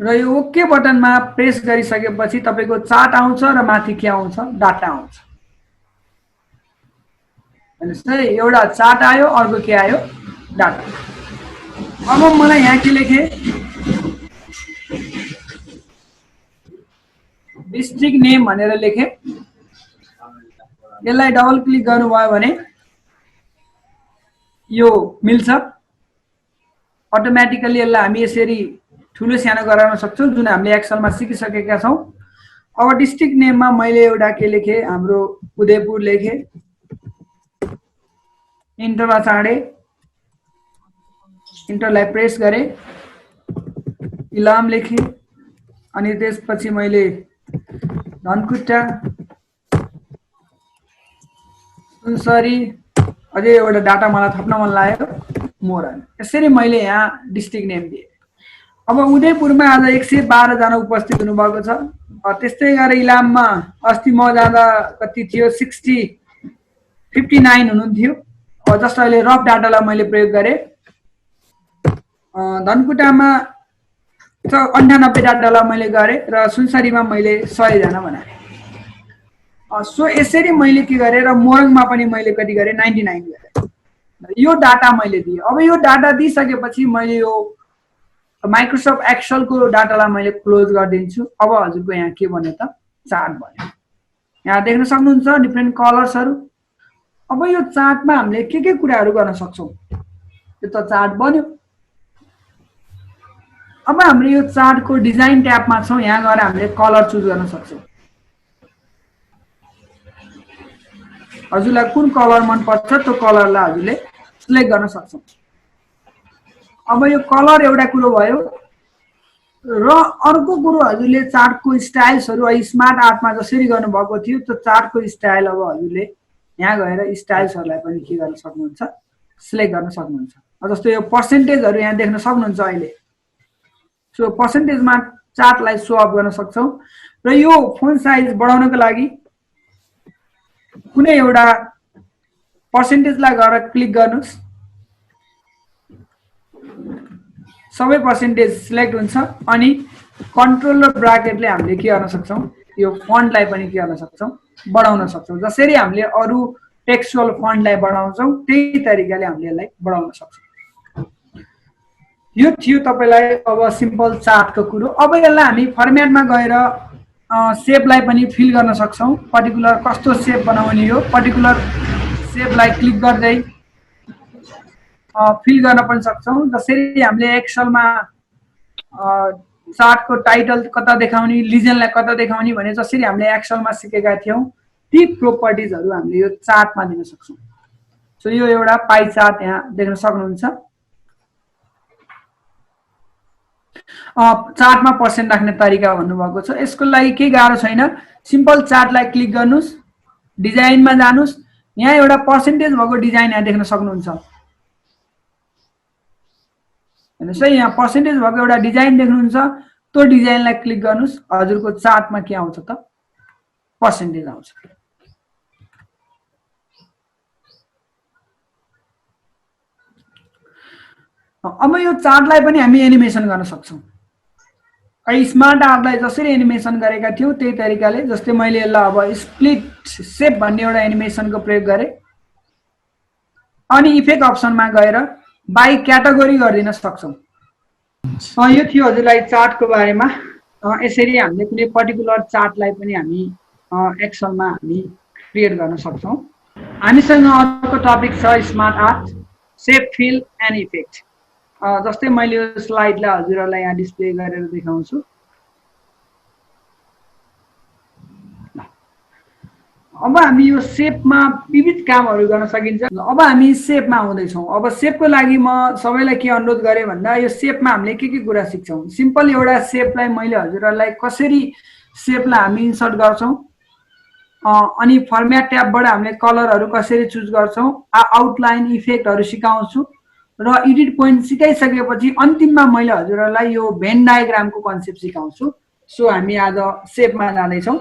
र यो ओके बटनमा प्रेस गरिसकेपछि तपाईको चार्ट आउँछ र माथि के आउँछ, डाटा आउँछ। हेर्नुस् है, एउटा चार्ट आयो, अर्को के आयो, डाटा। अब मलाई यहाँ के लेखे, डिस्ट्रिक्ट नेम भनेर लेखे। यसलाई डबल क्लिक गर्नुभयो भने यो मिल्छ। अटोमेटिकली यसलाई हामी यसरी ठुलो सानो गराउन सक्छौं, जुन हामीले एक्सेलमा सिकिसकेका छौं। अब डिस्ट्रिक्ट नेममा मैले एउटा के लेखे, हाम्रो उदयपुर लेखे, इन्टरमा चाडे, इन्टरलाई प्रेस गरे, इलाम लेखे, अनि त्यसपछि मैले धनकुटा, सुनसरी, अझै एउटा डाटा मलाई थप्न मन लाग्यो, मोरङ। यसरी मैले यहाँ डिस्ट्रिक्ट नेम दिएँ। अब उदयपुरमा आज 112 जना उपस्थित हुनुभएको छ। त्यस्तै गरेर इलाममा अस्ति म जाँदा कति थियो 59 हुनुहुन्थ्यो, जस्तो अहिले रफ डाटालाई मैले प्रयोग गरेँ। धनकुटामा 98 डाटालाई मैले गरेँ र सुनसरीमा मैले 100 जना बनाएँ। सो यसरी मैले के गरेँ र मोरङमा पनि मैले कति गरेँ 99 गरेँ। यो डाटा मैले दिएँ। अब यो डाटा दिइसकेपछि मैले यो माइक्रोसफ्ट एक्सेलको डाटालाई मैले क्लोज गरिदिन्छु। अब हजुरको यहाँ के बन्यो त चार्ट बन्यो। यहाँ देख्न सक्नुहुन्छ डिफ्रेन्ट कलर्सहरू। अब यो चार्टमा हामीले के कुराहरू गर्न सक्छौँ। यो त चार्ट बन्यो। अब हामीले यो चार्टको डिजाइन ट्याबमा छौँ। यहाँ गएर हामीले कलर चुज गर्न सक्छौँ। हजुरलाई कुन कलर मन पर्छ त्यो कलरलाई हजुरले सिलेक्ट गर्न सक्छौँ। अब यो कलर एउटा कुरो भयो र अर्को कुरो हजुरले चार्टको स्टाइल्सहरू स्मार्ट आर्टमा जसरी गर्नुभएको थियो त्यो चार्टको स्टाइल अब हजुरले यहाँ गएर स्टाइल्सहरूलाई पनि के गर्न सक्नुहुन्छ सिलेक्ट गर्न सक्नुहुन्छ। जस्तो यो पर्सेन्टेजहरू यहाँ देख्न सक्नुहुन्छ अहिले। सो पर्सेन्टेजमा चार्टलाई सो अप गर्न सक्छौँ र यो फोन्ट साइज बढाउनको लागि कुनै एउटा पर्सेन्टेजलाई गएर क्लिक गर्नुस्। सबै पर्सेन्टेज सिलेक्ट हुन्छ अनि कन्ट्रोल र ब्राकेटले हामीले के गर्न सक्छौँ यो फन्टलाई पनि के गर्न सक्छौँ बढाउन सक्छौँ। जसरी हामीले अरू टेक्स्चुअल फन्टलाई बढाउँछौँ त्यही तरिकाले हामीले यसलाई बढाउन सक्छौँ। यो थियो तपाईलाई अब सिम्पल चार्टको कुरो। अब यसलाई हामी फर्मेटमा गएर सेपलाई पनि फिल गर्न सक्छौँ। पर्टिकुलर कस्तो सेप बनाउने हो पर्टिकुलर सेपलाई क्लिक गर्दै फिल गर्न पनि सक्छौँ। जसरी हामीले एक्सेलमा चार्टको टाइटल कता देखाउने लिजनलाई कता देखाउने भने जसरी हामीले एक्सेलमा सिकेका थियौँ ती प्रोपर्टिजहरू हामीले यो चार्टमा दिन सक्छौँ। सो यो एउटा पाई चार्ट यहाँ देख्न सक्नुहुन्छ। चार्टमा पर्सेन्ट राख्ने तरिका भन्नुभएको छ। यसको लागि केही गाह्रो छैन। सिम्पल चार्टलाई क्लिक गर्नुस्, डिजाइनमा जानुस्। यहाँ एउटा पर्सेन्टेज भएको डिजाइन यहाँ देख्न सक्नुहुन्छ। हेर्नुहोस् है यहाँ पर्सेन्टेज भएको एउटा डिजाइन देख्नुहुन्छ। त्यो डिजाइनलाई क्लिक गर्नुस्। हजुरको चार्टमा के आउँछ त पर्सेन्टेज आउँछ। अब यो चार्टलाई पनि हामी एनिमेसन गर्न सक्छौँ। स्मार्ट आर्टलाई जसरी एनिमेसन गरेका थियौँ त्यही तरिकाले। जस्तै मैले यसलाई अब स्प्लिट सेप भन्ने एउटा एनिमेसनको प्रयोग गरेँ अनि इफेक्ट अप्सनमा गएर बाई क्याटेगोरी गरिदिन सक्छौँ। यो थियो हजुरलाई चार्टको बारेमा। यसरी हामीले कुनै पर्टिकुलर चार्टलाई पनि हामी एक्सेलमा हामी क्रिएट गर्न सक्छौँ। हामीसँग अर्को टपिक छ smart art shape fill and effect. जस्तै मैले यो स्लाइडलाई हजुरहरूलाई यहाँ डिस्प्ले गरेर देखाउँछु। अब हामी यो सेपमा विविध कामहरू गर्न सकिन्छ। अब हामी सेपमा आउँदैछौँ। अब सेपको लागि म सबैलाई के अनुरोध गरेँ भन्दा यो सेपमा हामीले के कुरा सिक्छौँ। सिम्पल एउटा सेपलाई मैले हजुरहरूलाई कसरी सेपलाई हामी इन्सर्ट गर्छौँ अनि फर्मेट ट्याबबाट हामीले कलरहरू कसरी चुज गर्छौँ आउटलाइन इफेक्टहरू सिकाउँछु र एडिट पोइन्ट सिकाइसकेपछि अन्तिममा मैले हजुरहरूलाई यो भेन डायग्रामको कन्सेप्ट सिकाउँछु। सो हामी आज सेपमा जाँदैछौँ।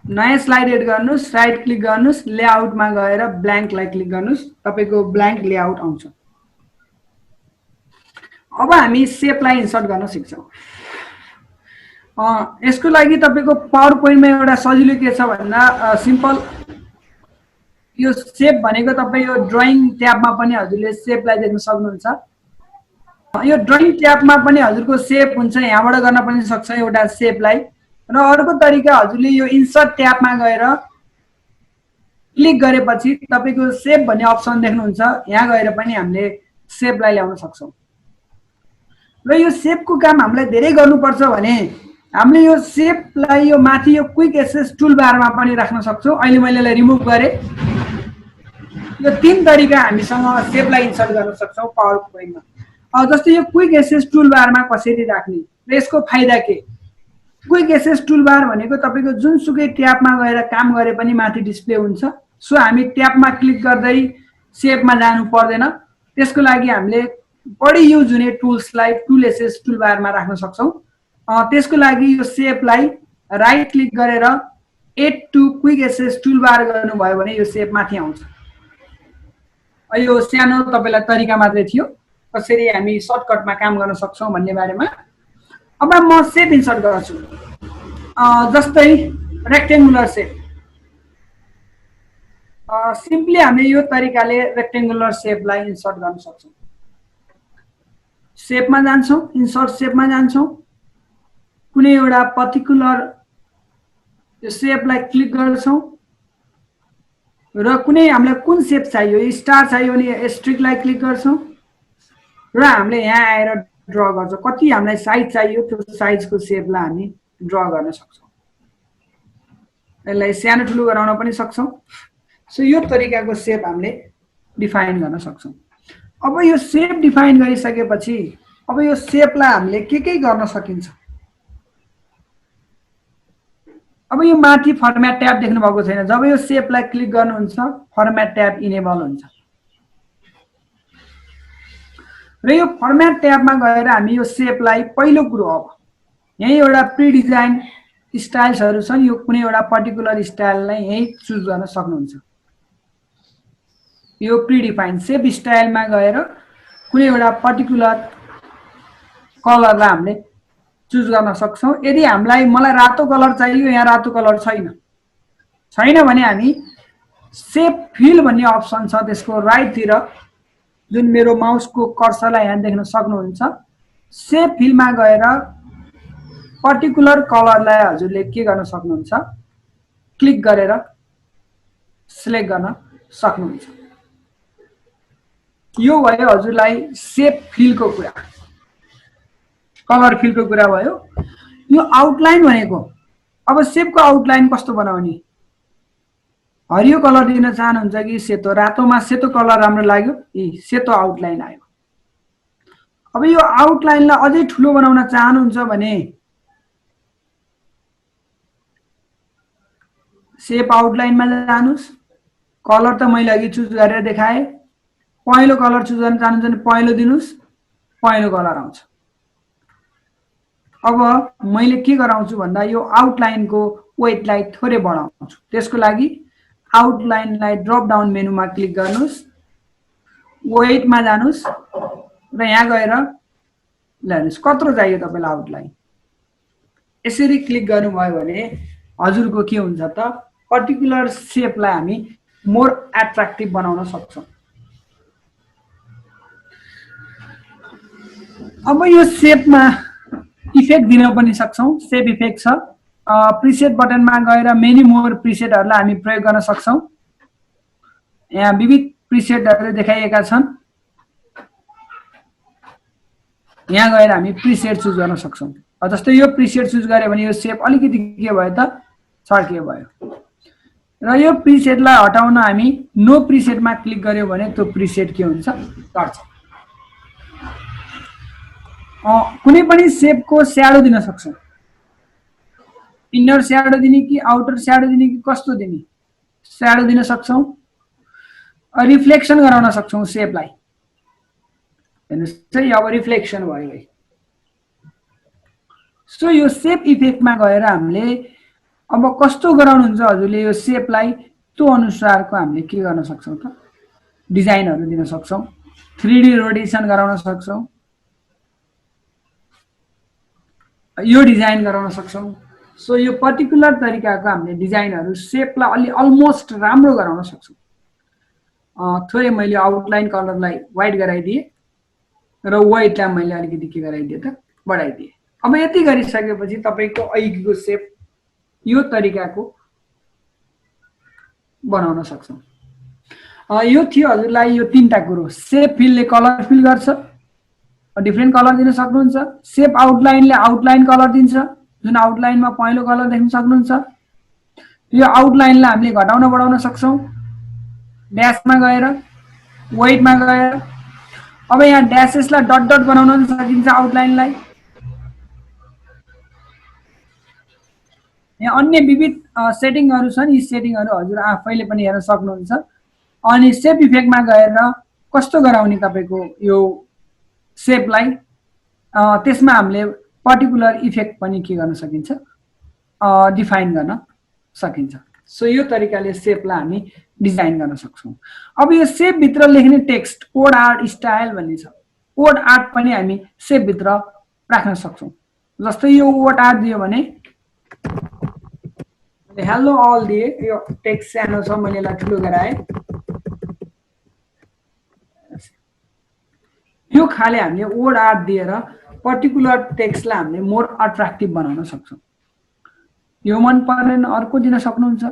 नयाँ स्लाइड एड गर्नुस्, राइट क्लिक गर्नुस्, लेआउटमा गएर ब्ल्याङ्कलाई क्लिक गर्नुस्। तपाईँको ब्ल्याङ्क लेआउट आउँछ। अब हामी सेपलाई इन्सर्ट गर्न सिक्छौँ। यसको लागि तपाईँको पावर पोइन्टमा एउटा सजिलो के छ भन्दा सिम्पल यो सेप भनेको तपाईँ यो ड्रइङ ट्याबमा पनि हजुरले सेपलाई देख्न सक्नुहुन्छ। यो ड्रइङ ट्याबमा पनि हजुरको सेप हुन्छ, यहाँबाट गर्न पनि सक्छ एउटा सेपलाई। र अर्को तरिका हजुरले यो इन्सर्ट ट्याबमा गएर क्लिक गरेपछि तपाईँको सेप भन्ने अप्सन देख्नुहुन्छ। यहाँ गएर पनि हामीले सेपलाई ल्याउन सक्छौँ। र यो सेपको काम हामीलाई धेरै गर्नुपर्छ भने हामीले यो सेपलाई यो माथि यो क्विक एक्सेस टुल बारमा पनि राख्न सक्छौँ। अहिले मैले यसलाई रिमुभ गरेँ। यो तीन तरिका हामीसँग सेपलाई इन्सर्ट गर्न सक्छौँ पावर पोइन्टमा। जस्तै यो क्विक एक्सेस टुल बारमा कसरी राख्ने र यसको फाइदा के। क्विक एक्सेस टुल बार भनेको तपाईँको जुनसुकै ट्याबमा गएर काम गरे पनि माथि डिस्प्ले हुन्छ। सो हामी ट्याबमा क्लिक गर्दै सेपमा जानु पर्दैन। त्यसको लागि हामीले बढी युज हुने टुल्सलाई टुल एसेस टुल बारमा राख्न सक्छौँ। त्यसको लागि यो सेपलाई राइट क्लिक गरेर add to quick access toolbar गर्नुभयो भने यो सेप माथि आउँछ। यो सानो तपाईलाई तरिका मात्रै थियो कसरी हामी सर्टकटमा काम गर्न सक्छौँ भन्ने बारेमा। अब म सेप इन्सर्ट गर्छु, जस्तै रेक्टेङ्गुलर सेप। सिम्पली हामीले यो तरिकाले रेक्टेङ्गुलर सेपलाई इन्सर्ट गर्न सक्छौँ। सेपमा जान्छौँ, इन्सर्ट सेपमा जान्छौँ, कुनै एउटा पर्टिकुलर यो सेपलाई क्लिक गर्छौँ र कुनै हामीलाई कुन सेप चाहियो, स्टार चाहियो भने एस्ट्रिकलाई क्लिक गर्छौँ र हामीले यहाँ आएर ड्र गर्छौँ। कति हामीलाई साइज चाहियो त्यो साइजको सेपलाई हामी ड्र गर्न सक्छौँ। यसलाई सानो ठुलो गराउन पनि सक्छौँ। सो यो तरिकाको सेप हामीले डिफाइन गर्न सक्छौँ। अब यो सेप डिफाइन गरिसकेपछि अब यो सेपलाई हामीले के गर्न सकिन्छ। अब यो माथि फर्मेट ट्याब देख्नु भएको छैन, जब यो सेपलाई क्लिक गर्नुहुन्छ फर्मेट ट्याब इनेबल हुन्छ र यो फर्मेट ट्याबमा गएर हामी यो सेपलाई पहिलो कुरो अब यही एउटा प्री डिजाइन स्टाइल्सहरु छन्, यो कुनै एउटा पर्टिकुलर स्टाइललाई यही चुज गर्न सक्नुहुन्छ। यो प्री डिफाइन सेप स्टाइलमा गएर कुनै एउटा पर्टिकुलर कलरलाई हामीले चुज गर्न सक्छौं। यदि हामीलाई मलाई रातो कलर चाहियो, यहाँ रातो कलर छैन भने हामी सेप फिल भन्ने अप्सन छ, त्यसको राइट तिर जुन मेरो माउसको कर्सरलाई यहाँ देख्न सक्नुहुन्छ, सेप फिलमा गएर पर्टिकुलर कलरलाई हजुरले के गर्न सक्नुहुन्छ, क्लिक गरेर सिलेक्ट गर्न सक्नुहुन्छ। यो भयो हजुरलाई सेप फिलको कुरा, कलर फिलको कुरा भयो। यो आउटलाइन भनेको अब सेपको आउटलाइन कस्तो बनाउने, हरियो कलर दिन चाहनुहुन्छ कि सेतो, रातोमा सेतो कलर राम्रो लाग्यो, सेतो आउटलाइन आयो। अब यो आउटलाइनलाई अझै ठुलो बनाउन चाहनुहुन्छ भने सेप आउटलाइनमा जानुस्, कलर त मैले अघि चुज गरेर देखाए, पहेँलो कलर चुज गर्न चाहनुहुन्छ भने पहेँलो दिनुस्, पहेँलो कलर आउँछ। अब मैले के गराउँछु भन्दा यो आउटलाइनको वेटलाई थोरै बढाउँछु। त्यसको लागि आउटलाइनलाई ड्रप डाउन मेनुमा क्लिक गर्नुस्, वेटमा जानुस् र यहाँ गएर ल्याउनुस् कत्रो चाहियो तपाईलाई आउटलाइन। यसरी क्लिक गर्नुभयो भने हजुरको के हुन्छ त, पर्टिकुलर सेपलाई हामी मोर एट्र्याक्टिभ बनाउन सक्छौं। अब यो सेपमा इफेक्ट दिन पनि सक्छौं, सेप इफेक्ट छ। प्रिसेट बटनमा गएर मेनी मोर प्रिसेटहरुलाई हामी प्रयोग गर्न सक्छौं। यहाँ विविध प्रिसेटहरु देखाइएका छन्, यहाँ गएर हामी प्रिसेट चुज गर्न सक्छौं। जस्तै यो प्रिसेट चुज गरे भने यो सेप अलिकति के भयो त, छड्के भयो। र यो प्रिसेटलाई हटाउन हामी नो प्रिसेटमा क्लिक गर्यो भने त्यो प्रिसेट के हुन्छ, घट्छ। कुनै पनि सेपको स्याडो दिन सक्छौं, इनर स्याडो दिने कि आउटर स्याडो दिने कि कस्तो दिने, स्याडो दिन सक्छौं। रिफ्लेक्सन गराउन सक्छौं सेपलाई, हेर्नुस् है अब रिफ्लेक्सन भयो है। सो यो सेप इफेक्टमा गएर हामीले अब कस्तो गराउनुहुन्छ हजुरले यो सेपलाई, त्यो अनुसारको हामीले के गर्न सक्छौं त, डिजाइनहरु दिन सक्छौं, 3D रोटेसन गराउन सक्छौं, यो डिजाइन गराउन सक्छौं। सो यो पर्टिकुलर तरिकाको हामीले डिजाइनहरु सेपलाई अलि अलमोस्ट राम्रो गराउन सक्छौं। थोरै मैले आउटलाइन कलरलाई व्हाइट गराइदिए र व्हाइटलाई मैले अलिकति के गराइदिए त, बढाइदिए। अब यति गरिसकेपछि तपाईको अहिलेको सेप यो तरिकाको बनाउन सक्छौं। यो थियो हजुरलाई यो तीनटा कुरो। सेप फिलले कलर फिल गर्छ, डिफ्रेन्ट कलर दिन सक्नुहुन्छ। सेप आउटलाइनले आउटलाइन कलर दिन्छ, जुन आउटलाइनमा पहेँलो कलर देख्न सक्नुहुन्छ। यो आउटलाइनलाई हामीले घटाउन बढाउन सक्छौं, ड्याशमा गएर, वेटमा गएर। अब यहाँ ड्यासेसलाई डट डट बनाउन सकिन्छ आउटलाइनलाई। यहाँ अन्य विविध सेटिङहरु छन्, यी सेटिङहरु हजुर आफैले पनि हेर्न सक्नुहुन्छ। अनि सेप इफेक्टमा गएर कस्तो गराउने तपाईको यो सेपलाई त्यसमा हामीले पर्टिकुलर इफेक्ट पनि के गर्न सकिन्छ डिफाइन गर्न सकिन्छ सो यो तरिकाले सेपलाई हामी डिजाइन गर्न सक्छौं अब यो सेप भित्र लेख्ने टेक्स्ट कोड आर्ट स्टाइल भन्ने छ कोड आर्ट पनि हामी सेप भित्र राख्न सक्छौं जस्तै यो कोड आर्ट दियो भने हेलो अल दिए यो टेक्स्ट सानो छ मैले यसलाई ठुलो गराए यो खाले हामीले वर्ड आर्ट दिएर पर्टिकुलर टेक्स्टलाई हामीले मोर अट्र्याक्टिभ बनाउन सक्छौं यो मन परेन अर्को दिन सक्नुहुन्छ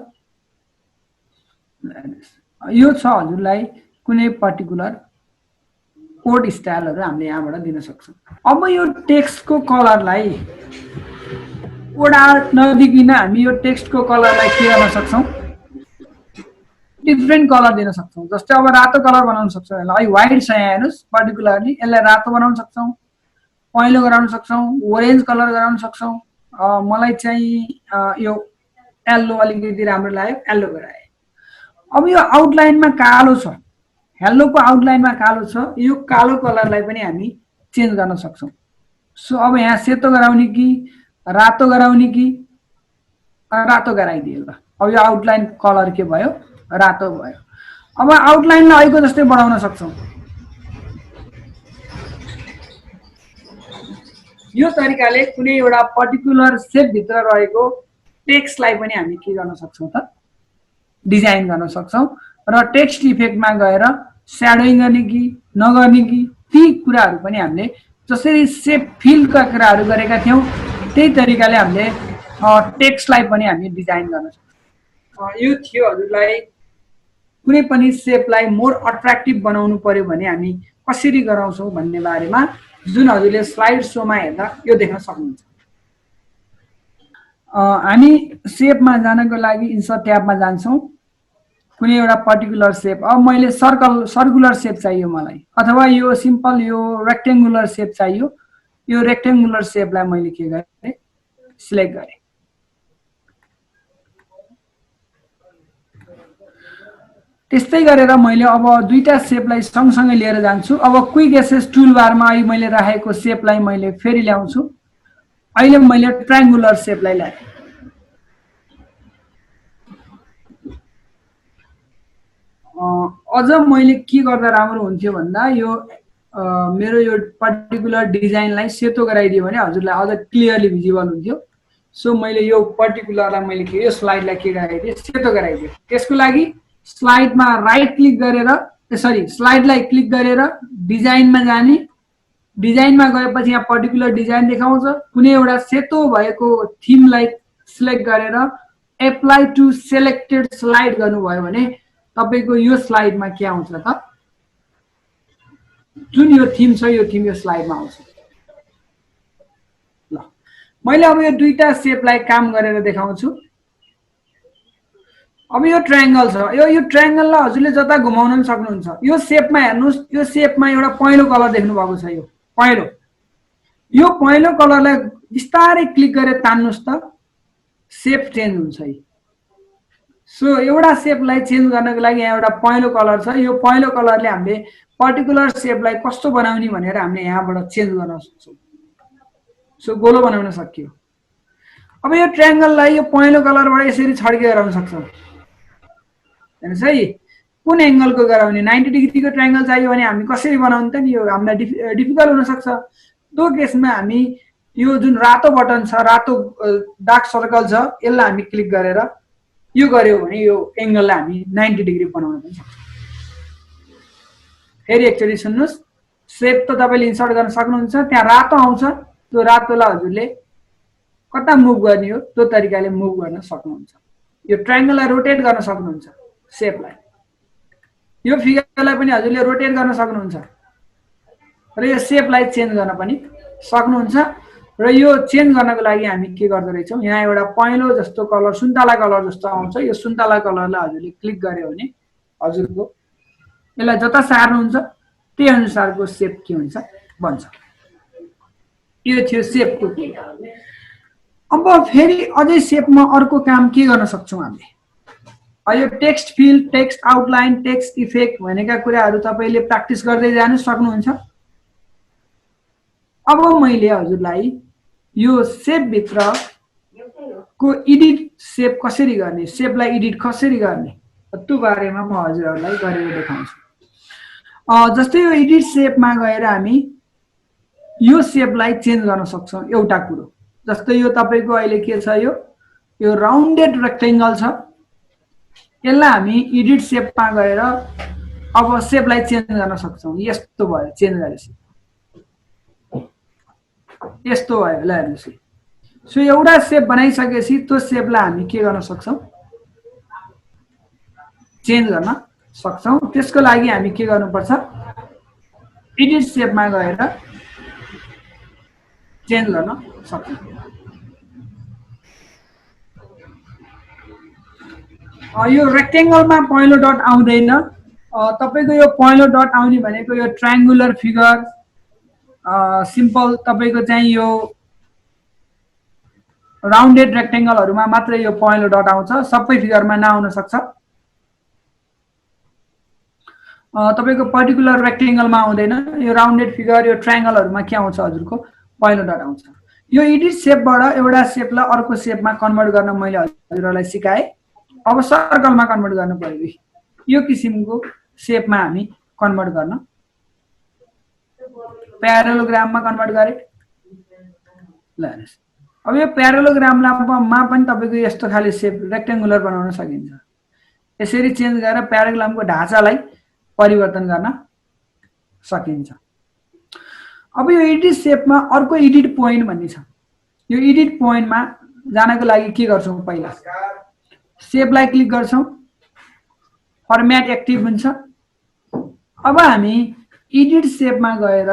यो छ हजुरलाई कुनै पर्टिकुलर कोड स्टाइलहरु हामीले यहाँबाट दिन सक्छौं अब यो टेक्स्टको कलरलाई कोड आर्ट नदिकिन हामी यो टेक्स्टको कलरलाई के गर्न सक्छौं डिफरेन्ट कलर दिन सक्छौं जस्तै अब रातो कलर बनाउन सक्छौं यसलाई व्हाइट छ यहाँ हेर्नुस् पर्टिकुलरली यसलाई रातो बनाउन सक्छौं पहेँलो गराउन सक्छौं ओरेन्ज कलर गराउन सक्छौं मलाई चाहिँ यो येलो अलिकति राम्रो लाग्यो येलो गराए अब यो आउटलाइनमा कालो छ हेलोको आउटलाइनमा कालो छ यो कालो कलरलाई पनि हामी चेन्ज गर्न सक्छौं सो अब यहाँ सेतो गराउने कि रातो गराउने कि रातो गराइदिए ल अब यो आउटलाइन कलर के भयो रातो भयो अब आउटलाइनलाई अहिलेको जस्तै बढाउन सक्छौं यो तरिकाले कुनै एउटा पर्टिकुलर सेप भित्र रहेको टेक्स्टलाई पनि हामी के गर्न सक्छौं त डिजाइन गर्न सक्छौं र टेक्स्ट इफेक्टमा गएर स्याडोइङ गर्ने कि नगर्ने कि ती कुराहरु पनि हामीले जसरी सेप फिलका कुराहरु गरेका थियौं त्यही तरिकाले हामीले टेक्स्टलाई पनि हामी डिजाइन गर्न सक्छौं यो थियो हजुरलाई कुनै पनि सेपलाई मोर अट्र्याक्टिभ बनाउनु पर्यो भने हामी कसरी गराउँछौं भन्ने बारेमा जुन हजुरले स्लाइड शोमा हेर्दा यो देख्न सक्नुहुन्छ हामी सेपमा जानको लागि इन्सर्ट ट्याबमा जान्छौं कुनै एउटा पर्टिकुलर सेप अब मैले सर्कुलर सेप चाहियो मलाई अथवा यो सिम्पल यो रेक्टेंगुलर सेप चाहियो यो रेक्टेंगुलर सेपलाई मैले के गरे सिलेक्ट गरे त्यस्तै गरेर मैले अब दुईटा सेपलाई सँगसँगै लिएर जान्छु अब क्विक एक्सेस टुलबारमा अहिले मैले राखेको सेपलाई मैले फेरि ल्याउँछु अहिले मैले ट्रायंगुलर सेपलाई ल्याए अझ मैले के गर्दा राम्रो हुन्थ्यो भन्दा यो मेरो यो पर्टिकुलर डिजाइनलाई सेतो गराइदियो भने हजुरलाई अझ क्लियरली भिजिबल हुन्थ्यो सो मैले यो पर्टिकुलरलाई मैले के यो स्लाइडलाई के गराइदिए सेतो गराइदिए त्यसको लागि स्लाइडमा राइट क्लिक गरेर सरी स्लाइडलाई क्लिक गरेर डिजाइनमा जाने डिजाइनमा गएपछि यहाँ पर्टिकुलर डिजाइन देखाउँछ कुनै एउटा सेतो भएको थीमलाई सिलेक्ट गरेर एप्लाई टु सेलेक्टेड स्लाइड गर्नुभयो भने तपाईको यो स्लाइडमा के आउँछ त जुन यो थीम छ यो थीम यो स्लाइडमा आउँछ ल मैले अब यो दुईटा सेपलाई काम गरेर देखाउँछु अब यो ट्रायंगल छ यो ट्रायंगललाई हजुरले जता घुमाउन पनि सक्नुहुन्छ यो सेपमा हेर्नुस् यो सेपमा एउटा पहेँलो कलर देख्नु भएको छ यो पहेँलो कलरलाई बिस्तारै क्लिक गरेर तान्नुस् त सेप चेन्ज हुन्छ है सो एउटा सेपलाई चेन्ज गर्नको लागि यहाँ एउटा पहेँलो कलर छ यो पहेँलो कलरले हामीले पर्टिकुलर सेपलाई कस्तो बनाउने भनेर हामीले यहाँबाट चेन्ज गर्न सक्छौं सो गोलो बनाउन सकियो अब यो ट्रायंगललाई यो पहेँलो कलरबाट यसरी छड्के गराउन सक्छौं हैन सही कुन एंगलको गराउने 90 डिग्रीको ट्रायंगल चाहियो भने हामी कसरी बनाउने त नि यो हामीलाई डिफिकल्ट हुन सक्छ त्यो केसमा हामी यो जुन रातो बटन छ रातो डार्क सर्कल छ यसलाई हामी क्लिक गरेर यो गर्यो भने यो एंगललाई हामी 90 डिग्री बनाउन पनि सक्छौं फेरि एकचोटी सुन्नुस् सेप त तपाईले इन्सर्ट गर्न सक्नुहुन्छ त्यहाँ रातो आउँछ त्यो रातोलाई हजुरले कता मुभ गर्ने हो त्यो तरिकाले मुभ गर्न सक्नुहुन्छ यो ट्रायंगललाई रोटेट गर्न सक्नुहुन्छ सेपलाई यो फिगरलाई पनि हजुरले रोटेट गर्न सक्नुहुन्छ र यो सेपलाई चेन्ज गर्न पनि सक्नुहुन्छ र यो चेन्ज गर्नको लागि हामी के गर्दै रहेछौं यहाँ एउटा पहेँलो जस्तो कलर सुन्तला कलर जस्तो आउँछ यो सुन्तला कलरलाई हजुरले क्लिक गर्यो भने हजुरको यसलाई जता सार्नुहुन्छ त्यही अनुसारको सेप के हुन्छ बन्छ यो थियो सेपको अब फेरि अझै सेपमा अर्को काम के गर्न सक्छौं हामीले यो text field, text outline, text effect भनेका कुराहरू तपाईले प्र्याक्टिस गर्दै जानु सक्नुहुन्छ। अब मैले हजुरलाई यो सेप भित्र को एडिट सेप कसरी गर्ने, सेपलाई एडिट कसरी गर्ने त्यो बारेमा म हजुरहरूलाई गरेर देखाउँछु। जस्तै यो एडिट सेपमा गएर हामी यो सेपलाई चेन्ज गर्न सक्छौं। एउटा कुरो जस्तै यो तपाईको अहिले के छ, यो राउन्डेड रेक्टेंगल छ, यसलाई हामी एडिट सेपमा गएर अब सेपलाई चेन्ज गर्न सक्छौं। यस्तो भयो, चेन्ज गरेपछि यस्तो भयो। ल हेर्नुस्, सो एउटा सेप बनाइसकेपछि त्यो सेपलाई हामी के गर्न सक्छौं, चेन्ज गर्न सक्छौं। त्यसको लागि हामी के गर्नुपर्छ, एडिट सेपमा गएर चेन्ज गर्न सक्छौं। यो रेक्टेंगलमा पहिलो डट आउँदैन, तपाईको यो पहिलो डट आउने भनेको यो ट्रायंगुलर फिगर, सिम्पल तपाईको चाहिँ यो राउन्डेड रेक्टेंगलहरुमा मात्र यो पहिलो डट आउँछ, सबै फिगरमा नआउन सक्छ। तपाईको पर्टिकुलर रेक्टेंगलमा आउँदैन, यो राउन्डेड फिगर, यो ट्रायंगलहरुमा के आउँछ, हजुरको पहिलो डट आउँछ। यो एडिट सेपबाट एउटा सेपलाई अर्को सेपमा कन्भर्ट गर्न मैले हजुरलाई सिकाए। अब सर्कलमा कन्भर्ट गर्नु पर्यो, यो किसिमको सेपमा हामी कन्भर्ट गर्न, प्यारालोग्राममा कन्भर्ट गरे। ल हेर्नुस्, अब यो प्यारालोग्राममा पनि तपाईको यस्तो खाले सेप रेक्टेंगुलर बनाउन सकिन्छ। यसरी चेन्ज गरेर प्याराग्रामको ढाँचालाई परिवर्तन गर्न सकिन्छ। अब यो एडिट सेपमा अर्को एडिट पोइन्ट भन्ने छ। यो एडिट पोइन्टमा जानको लागि के गर्छौं, पहिला सेपलाई क्लिक गर्छौं, फर्म्याट एक्टिभ हुन्छ। अब हामी एडिट सेपमा गएर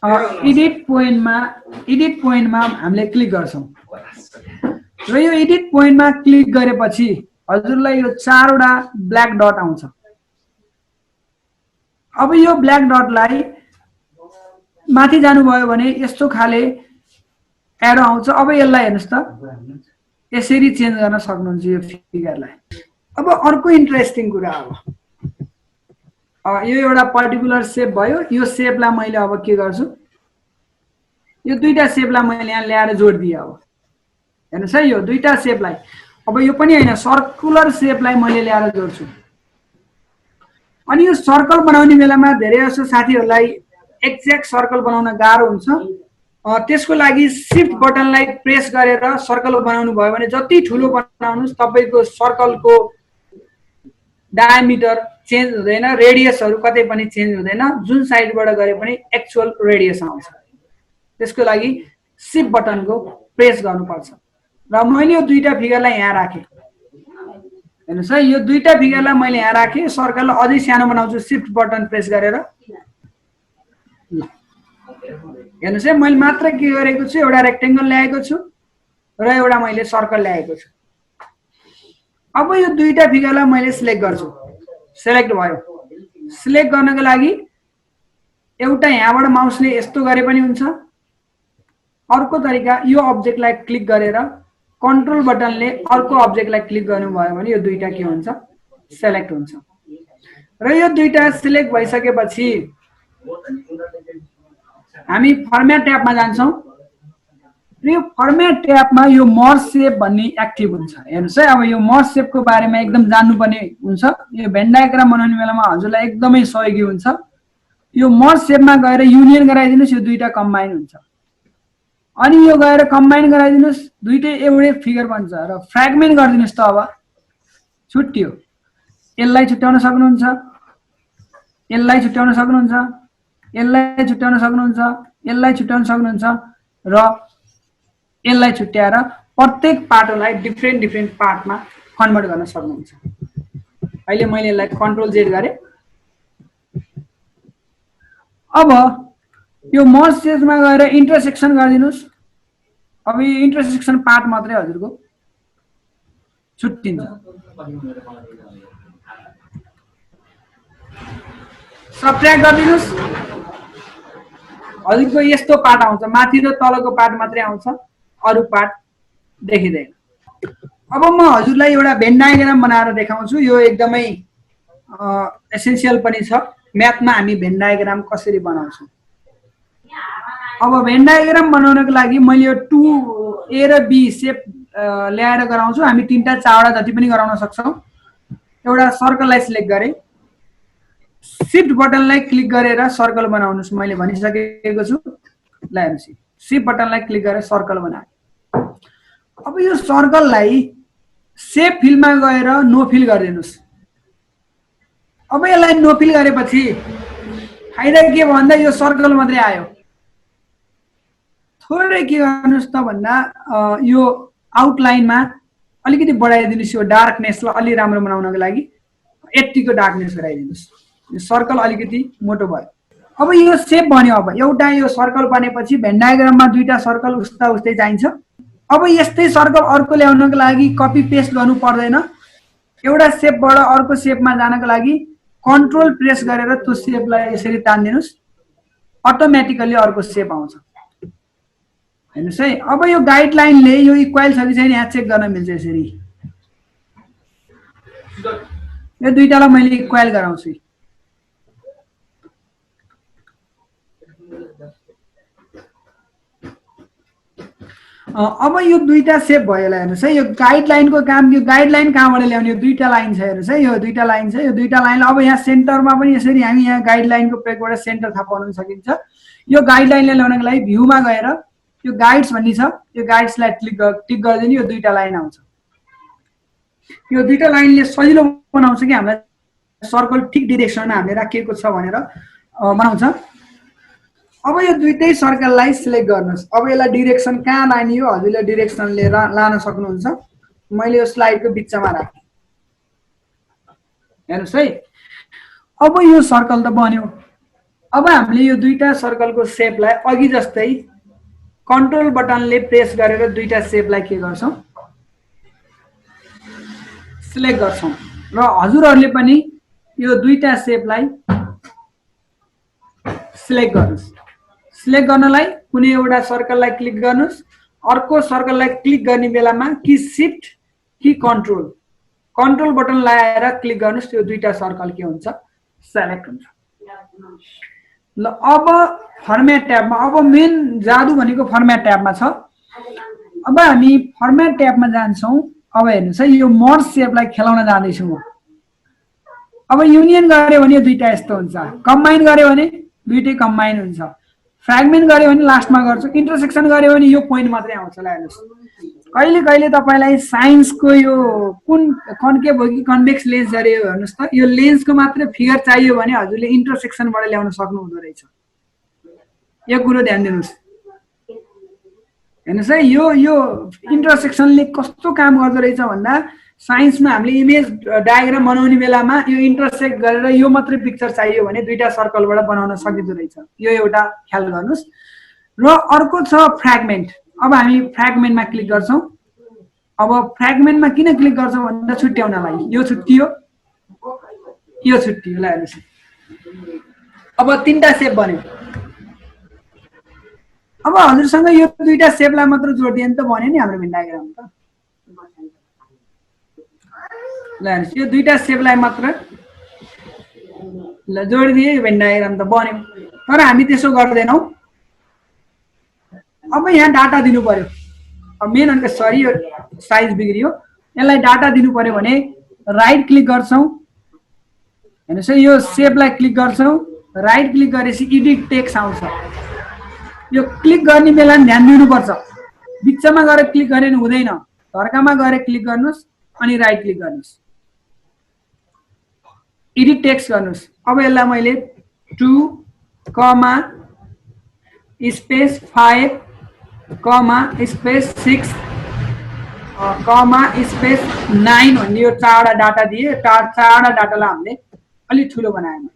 एडिट पोइन्टमा हामीले क्लिक गर्छौं र यो एडिट पोइन्टमा क्लिक गरेपछि हजुरलाई यो चारवटा ब्ल्याक डट आउँछ। अब यो ब्ल्याक डटलाई माथि जानुभयो भने यस्तो खाले एरो आउँछ। अब यसलाई हेर्नुस् त, यसरी चेन्ज गर्न सक्नुहुन्छ यो फिगरलाई। अब अर्को इन्ट्रेस्टिङ कुरा, अब यो एउटा पर्टिकुलर सेप भयो। यो सेपलाई मैले अब के गर्छु, यो दुईटा सेपलाई मैले यहाँ ल्याएर जोड्दिए। अब हेर्नुस् है, यो दुईटा सेपलाई, अब यो पनि हैन, सर्कुलर सेपलाई मैले ल्याएर जोड्छु। अनि यो सर्कल बनाउने बेलामा धेरै जसो साथीहरुलाई एक्ज्याक्ट सर्कल बनाउन गाह्रो हुन्छ। त्यसको लागि शिफ्ट बटनलाई प्रेस गरेर सर्कल बनाउनु भयो भने जति ठुलो बनाउनुस् तपाईको सर्कलको डायामिटर चेन्ज हुँदैन, रेडियसहरु कतै पनि चेन्ज हुँदैन, जुन साइडबाट गरे पनि एक्चुअल रेडियस आउँछ। त्यसको लागि शिफ्ट बटनको प्रेस गर्नुपर्छ। र मैले यो दुईटा फिगरलाई यहाँ राखे, हेर्नुस् है, यो दुईटा फिगरलाई मैले यहाँ राखे। सर्कललाई अझै सानो बनाउँछु शिफ्ट बटन प्रेस गरेर। हेर्नुस् है, मैले मात्र के गरेको छु, एउटा रेक्टेंगल ल्याएको छु र एउटा मैले सर्कल ल्याएको छु। अब यो दुईटा फिगरलाई मैले सिलेक्ट गर्छु, सिलेक्ट भयो। सिलेक्ट गर्नको लागि एउटा यहाँबाट माउसले यस्तो गरे पनि हुन्छ। अर्को तरिका, यो अब्जेक्टलाई क्लिक गरेर कन्ट्रोल बटनले अर्को अब्जेक्टलाई क्लिक गर्नुभयो भने यो दुईटा के हुन्छ, सिलेक्ट हुन्छ। र यो दुईटा सिलेक्ट भइसकेपछि हामी फर्म्याट ट्याबमा जान्छौं र यो फर्म्याट ट्याबमा यो मर्ज सेप भन्ने एक्टिभ हुन्छ। हेर्नुस् है, अब यो मर्ज सेपको बारेमा एकदम जान्नुपर्ने हुन्छ। यो भेन डायग्राम बनाउने बेलामा हजुरलाई एकदमै सहयोगी हुन्छ। यो मर्ज सेपमा गएर युनियन गराइदिनुस्, यो दुईटा कम्बाइन हुन्छ। अनि यो गएर कम्बाइन गराइदिनुस्, दुईटै एउटै फिगर बन्छ। र फ्र्यागमेन्ट गरिदिनुस् त, अब छुट्टियो। यसलाई छुट्याउन सक्नुहुन्छ, यसलाई छुट्याउन सक्नुहुन्छ, यसलाई छुट्याउन सक्नुहुन्छ, यसलाई छुट्याउन सक्नुहुन्छ र यसलाई छुट्याएर प्रत्येक पार्टलाई डिफ्रेन्ट पार्टमा कन्भर्ट गर्न सक्नुहुन्छ। अहिले मैले यसलाई कन्ट्रोल जेड गरे। अब यो मर्ज सेपमा गएर इन्टरसेक्सन गरिदिनुस्। अब यो इन्टरसेक्सन पार्ट मात्रै हजुरको छुट्टिन्छ। सबट्र्याक्ट गरिदिनुस्, हजुरको यस्तो पार्ट आउँछ। माथि र तलको पार्ट मात्रै आउँछ, अरु पार्ट देखिँदैन। अब म हजुरलाई एउटा भेन डायग्राम बनाएर देखाउँछु। यो एकदमै एसेन्सियल पनि छ। म्याथमा हामी भेन डायग्राम कसरी बनाउँछौँ। अब भेन डायग्राम बनाउनको लागि मैले यो 2A र B सेप ल्याएर गराउँछु। हामी 3टा 4वटा जति पनि गराउन सक्छौँ। एउटा सर्कललाई सिलेक्ट गरे, शिफ्ट बटनलाई क्लिक गरेर सर्कल बनाउनुस्। मैले भनिसकेको छु। ल हेर्नुस्, शिफ्ट बटनलाई क्लिक गरेर सर्कल बनाए। अब यो सर्कललाई सेप फिलमा गएर नो फिल गरिदिनुस्। अब यसलाई नो फिल गरेपछि फाइदा के भन्दा यो सर्कल मात्रै आयो। थोरै के गर्नुस् त भन्दा यो आउटलाइनमा अलिकति बढाइदिनुस्। यो डार्कनेसलाई अलि राम्रो बनाउनको लागि 80 को डार्कनेस गराइदिनुस्। यो सर्कल अलिकति मोटो भयो। अब यो सेप बन्यो। अब एउटा यो सर्कल बनेपछि भेन डायग्राममा 2टा सर्कल उस्ता उस्तै चाहिन्छ। अब यस्तै सर्कल अर्को ल्याउनको लागि कपी पेस्ट गर्नु पर्दैन। एउटा सेपबाट अर्को सेपमा जानको लागि कन्ट्रोल प्रेस गरेर त्यो सेपलाई यसरी तान्दिनुस्, अटोमेटिकली अर्को सेप आउँछ। हेर्नुस् है। अब यो गाइडलाइनले यो इक्वल छ कि छैन यहाँ चेक गर्न मिल्छ। यसरी यो 2टालाई मैले इक्वल गराउँछु। अब यो 2टा सेप भयो। हेर्नुस् है, यो गाइडलाइनको काम। यो गाइडलाइन कहाँबाट ल्याउने? यो 2टा लाइन छ। हेर्नुस् है, यो 2टा लाइन छ। यो 2टा लाइनलाई अब यहाँ सेन्टरमा पनि यसरी हामी यहाँ गाइडलाइनको प्रयोगबाट सेन्टर थाहा पाउन सकिन्छ। यो गाइडलाइनलाई ल्याउनको लागि भ्यूमा गएर यो गाइड्स भन्ने छ, यो गाइड्सलाई टिक गरिदिनु। यो 2टा लाइन आउँछ। यो 2टा लाइनले सजिलो बनाउँछ कि हामीलाई सर्कल ठिक डिरेक्सनमा हामीले राखिएको छ भनेर बनाउँछ। अब यो 2टै सर्कललाई सिलेक्ट गर्नुहोस्। अब यसलाई डिरेक्सन कहाँ लाने हो हजुरले डिरेक्सन लिएर लान सक्नुहुन्छ। मैले यो स्लाइडको बिचमा राखेँ। हेर्नुस् है। अब यो सर्कल त बन्यो। अब हामीले यो 2टा सर्कलको सेपलाई अघि जस्तै कन्ट्रोल बटनले प्रेस गरेर 2टा सेपलाई के गर्छौँ? सिलेक्ट गर्छौँ। र हजुरहरूले पनि यो 2टा सेपलाई सिलेक्ट गर्नुहोस्। सिलेक्ट गर्नलाई कुनै एउटा सर्कललाई क्लिक गर्नुहोस्। अर्को सर्कललाई क्लिक गर्ने बेलामा कि शिफ्ट कि कन्ट्रोल, कन्ट्रोल बटन लगाएर क्लिक गर्नुहोस्। त्यो 2टा सर्कल के हुन्छ? सेलेक्ट हुन्छ। ल अब फर्मेट ट्याबमा, अब मेन जादु भनेको फर्मेट ट्याबमा छ। अब हामी फर्मेट ट्याबमा जान्छौँ। अब हेर्नुहोस् है, यो मर्ज सेपलाई खेलाउन जाँदैछु म। अब युनियन गऱ्यो भने 2टा यस्तो हुन्छ, कम्बाइन गऱ्यो भने 2टै कम्बाइन हुन्छ, फ्रेगमेन्ट गऱ्यो भने लास्टमा गर्छु, इन्टरसेक्सन गऱ्यो भने यो पोइन्ट मात्रै आउँछ। ल हेर्नुहोस्, कहिले कहिले तपाईँलाई साइन्सको यो कुन कन्केभ हो कि कन्भेक्स लेन्स गऱ्यो हेर्नुहोस् त, यो लेन्सको मात्रै फिगर चाहियो भने हजुरले इन्टरसेक्सनबाट ल्याउन सक्नुहुँदो रहेछ। यो कुरो ध्यान दिनुहोस्। हेर्नुहोस् है, यो इन्टरसेक्सनले कस्तो काम गर्दो रहेछ भन्दा साइन्समा हामीले इमेज डायग्राम बनाउने बेलामा यो इन्टरसेक्ट गरेर यो मात्रै पिक्चर चाहियो भने 2टा सर्कलबाट बनाउन सकिँदो रहेछ। यो एउटा ख्याल गर्नुहोस्। र अर्को छ फ्रेगमेन्ट। अब हामी फ्रेगमेन्टमा क्लिक गर्छौँ। अब फ्रेगमेन्टमा किन क्लिक गर्छौँ भन्दा छुट्याउनलाई। यो छुट्टियो, यो छुट्टियो। ल हेर्नुहोस्, अब 3टा सेप बन्यो। अब हजुरसँग यो 2टा सेपलाई मात्र जोडिदियो भने त बन्यो नि हाम्रो भेन डायग्राम त। ल हेर्नुहोस्, यो 2टा सेपलाई मात्र ल जोडिदिए भेन डायग्राम त बन्यो। तर हामी त्यसो गर्दैनौँ। अब यहाँ डाटा दिनु पर्यो। अब मेन भनेको सरी यो साइज बिग्रियो। यसलाई डाटा दिनु पर्यो भने राइट क्लिक गर्छौँ। हेर्नुहोस् है, यो सेपलाई क्लिक गर्छौँ। राइट क्लिक गरेपछि एडिट टेक्स्ट आउँछ। यो क्लिक गर्ने बेला ध्यान दिनुपर्छ। बिचमा गएर क्लिक गरे नि हुँदैन। धर्कामा गएर क्लिक गर्नुहोस् अनि राइट क्लिक गर्नुहोस्, एडिट टेक्स्ट गर्नुहोस्। अब यसलाई मैले 2, स्पेस 5, स्पेस 6, स्पेस 9 भन्ने यो 4वटा डाटा दिए। 4वटा डाटालाई हामीले अलिक ठुलो बनायौँ।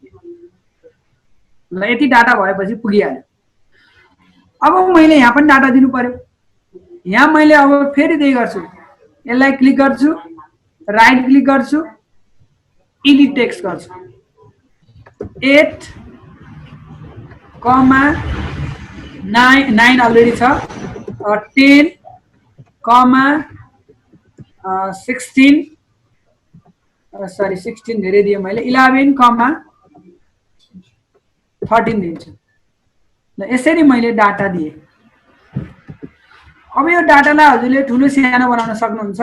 ल यति डाटा भएपछि पुगिहाल्यो। अब मैले यहाँ पनि डाटा दिनु पर्यो। यहाँ मैले अब फेरि त्यही गर्छु। यसलाई क्लिक गर्छु, राइट क्लिक गर्छु, एडिट टेक्स्ट गर्छु। 8, 9 अलरेडी छ। 10, 16 सरी 16 धेरै दिएँ मैले 11 कमा 13 दिन्छु ल यसरी मैले डाटा दिएँ अब यो डाटालाई हजुरले ठुलो सानो बनाउन सक्नुहुन्छ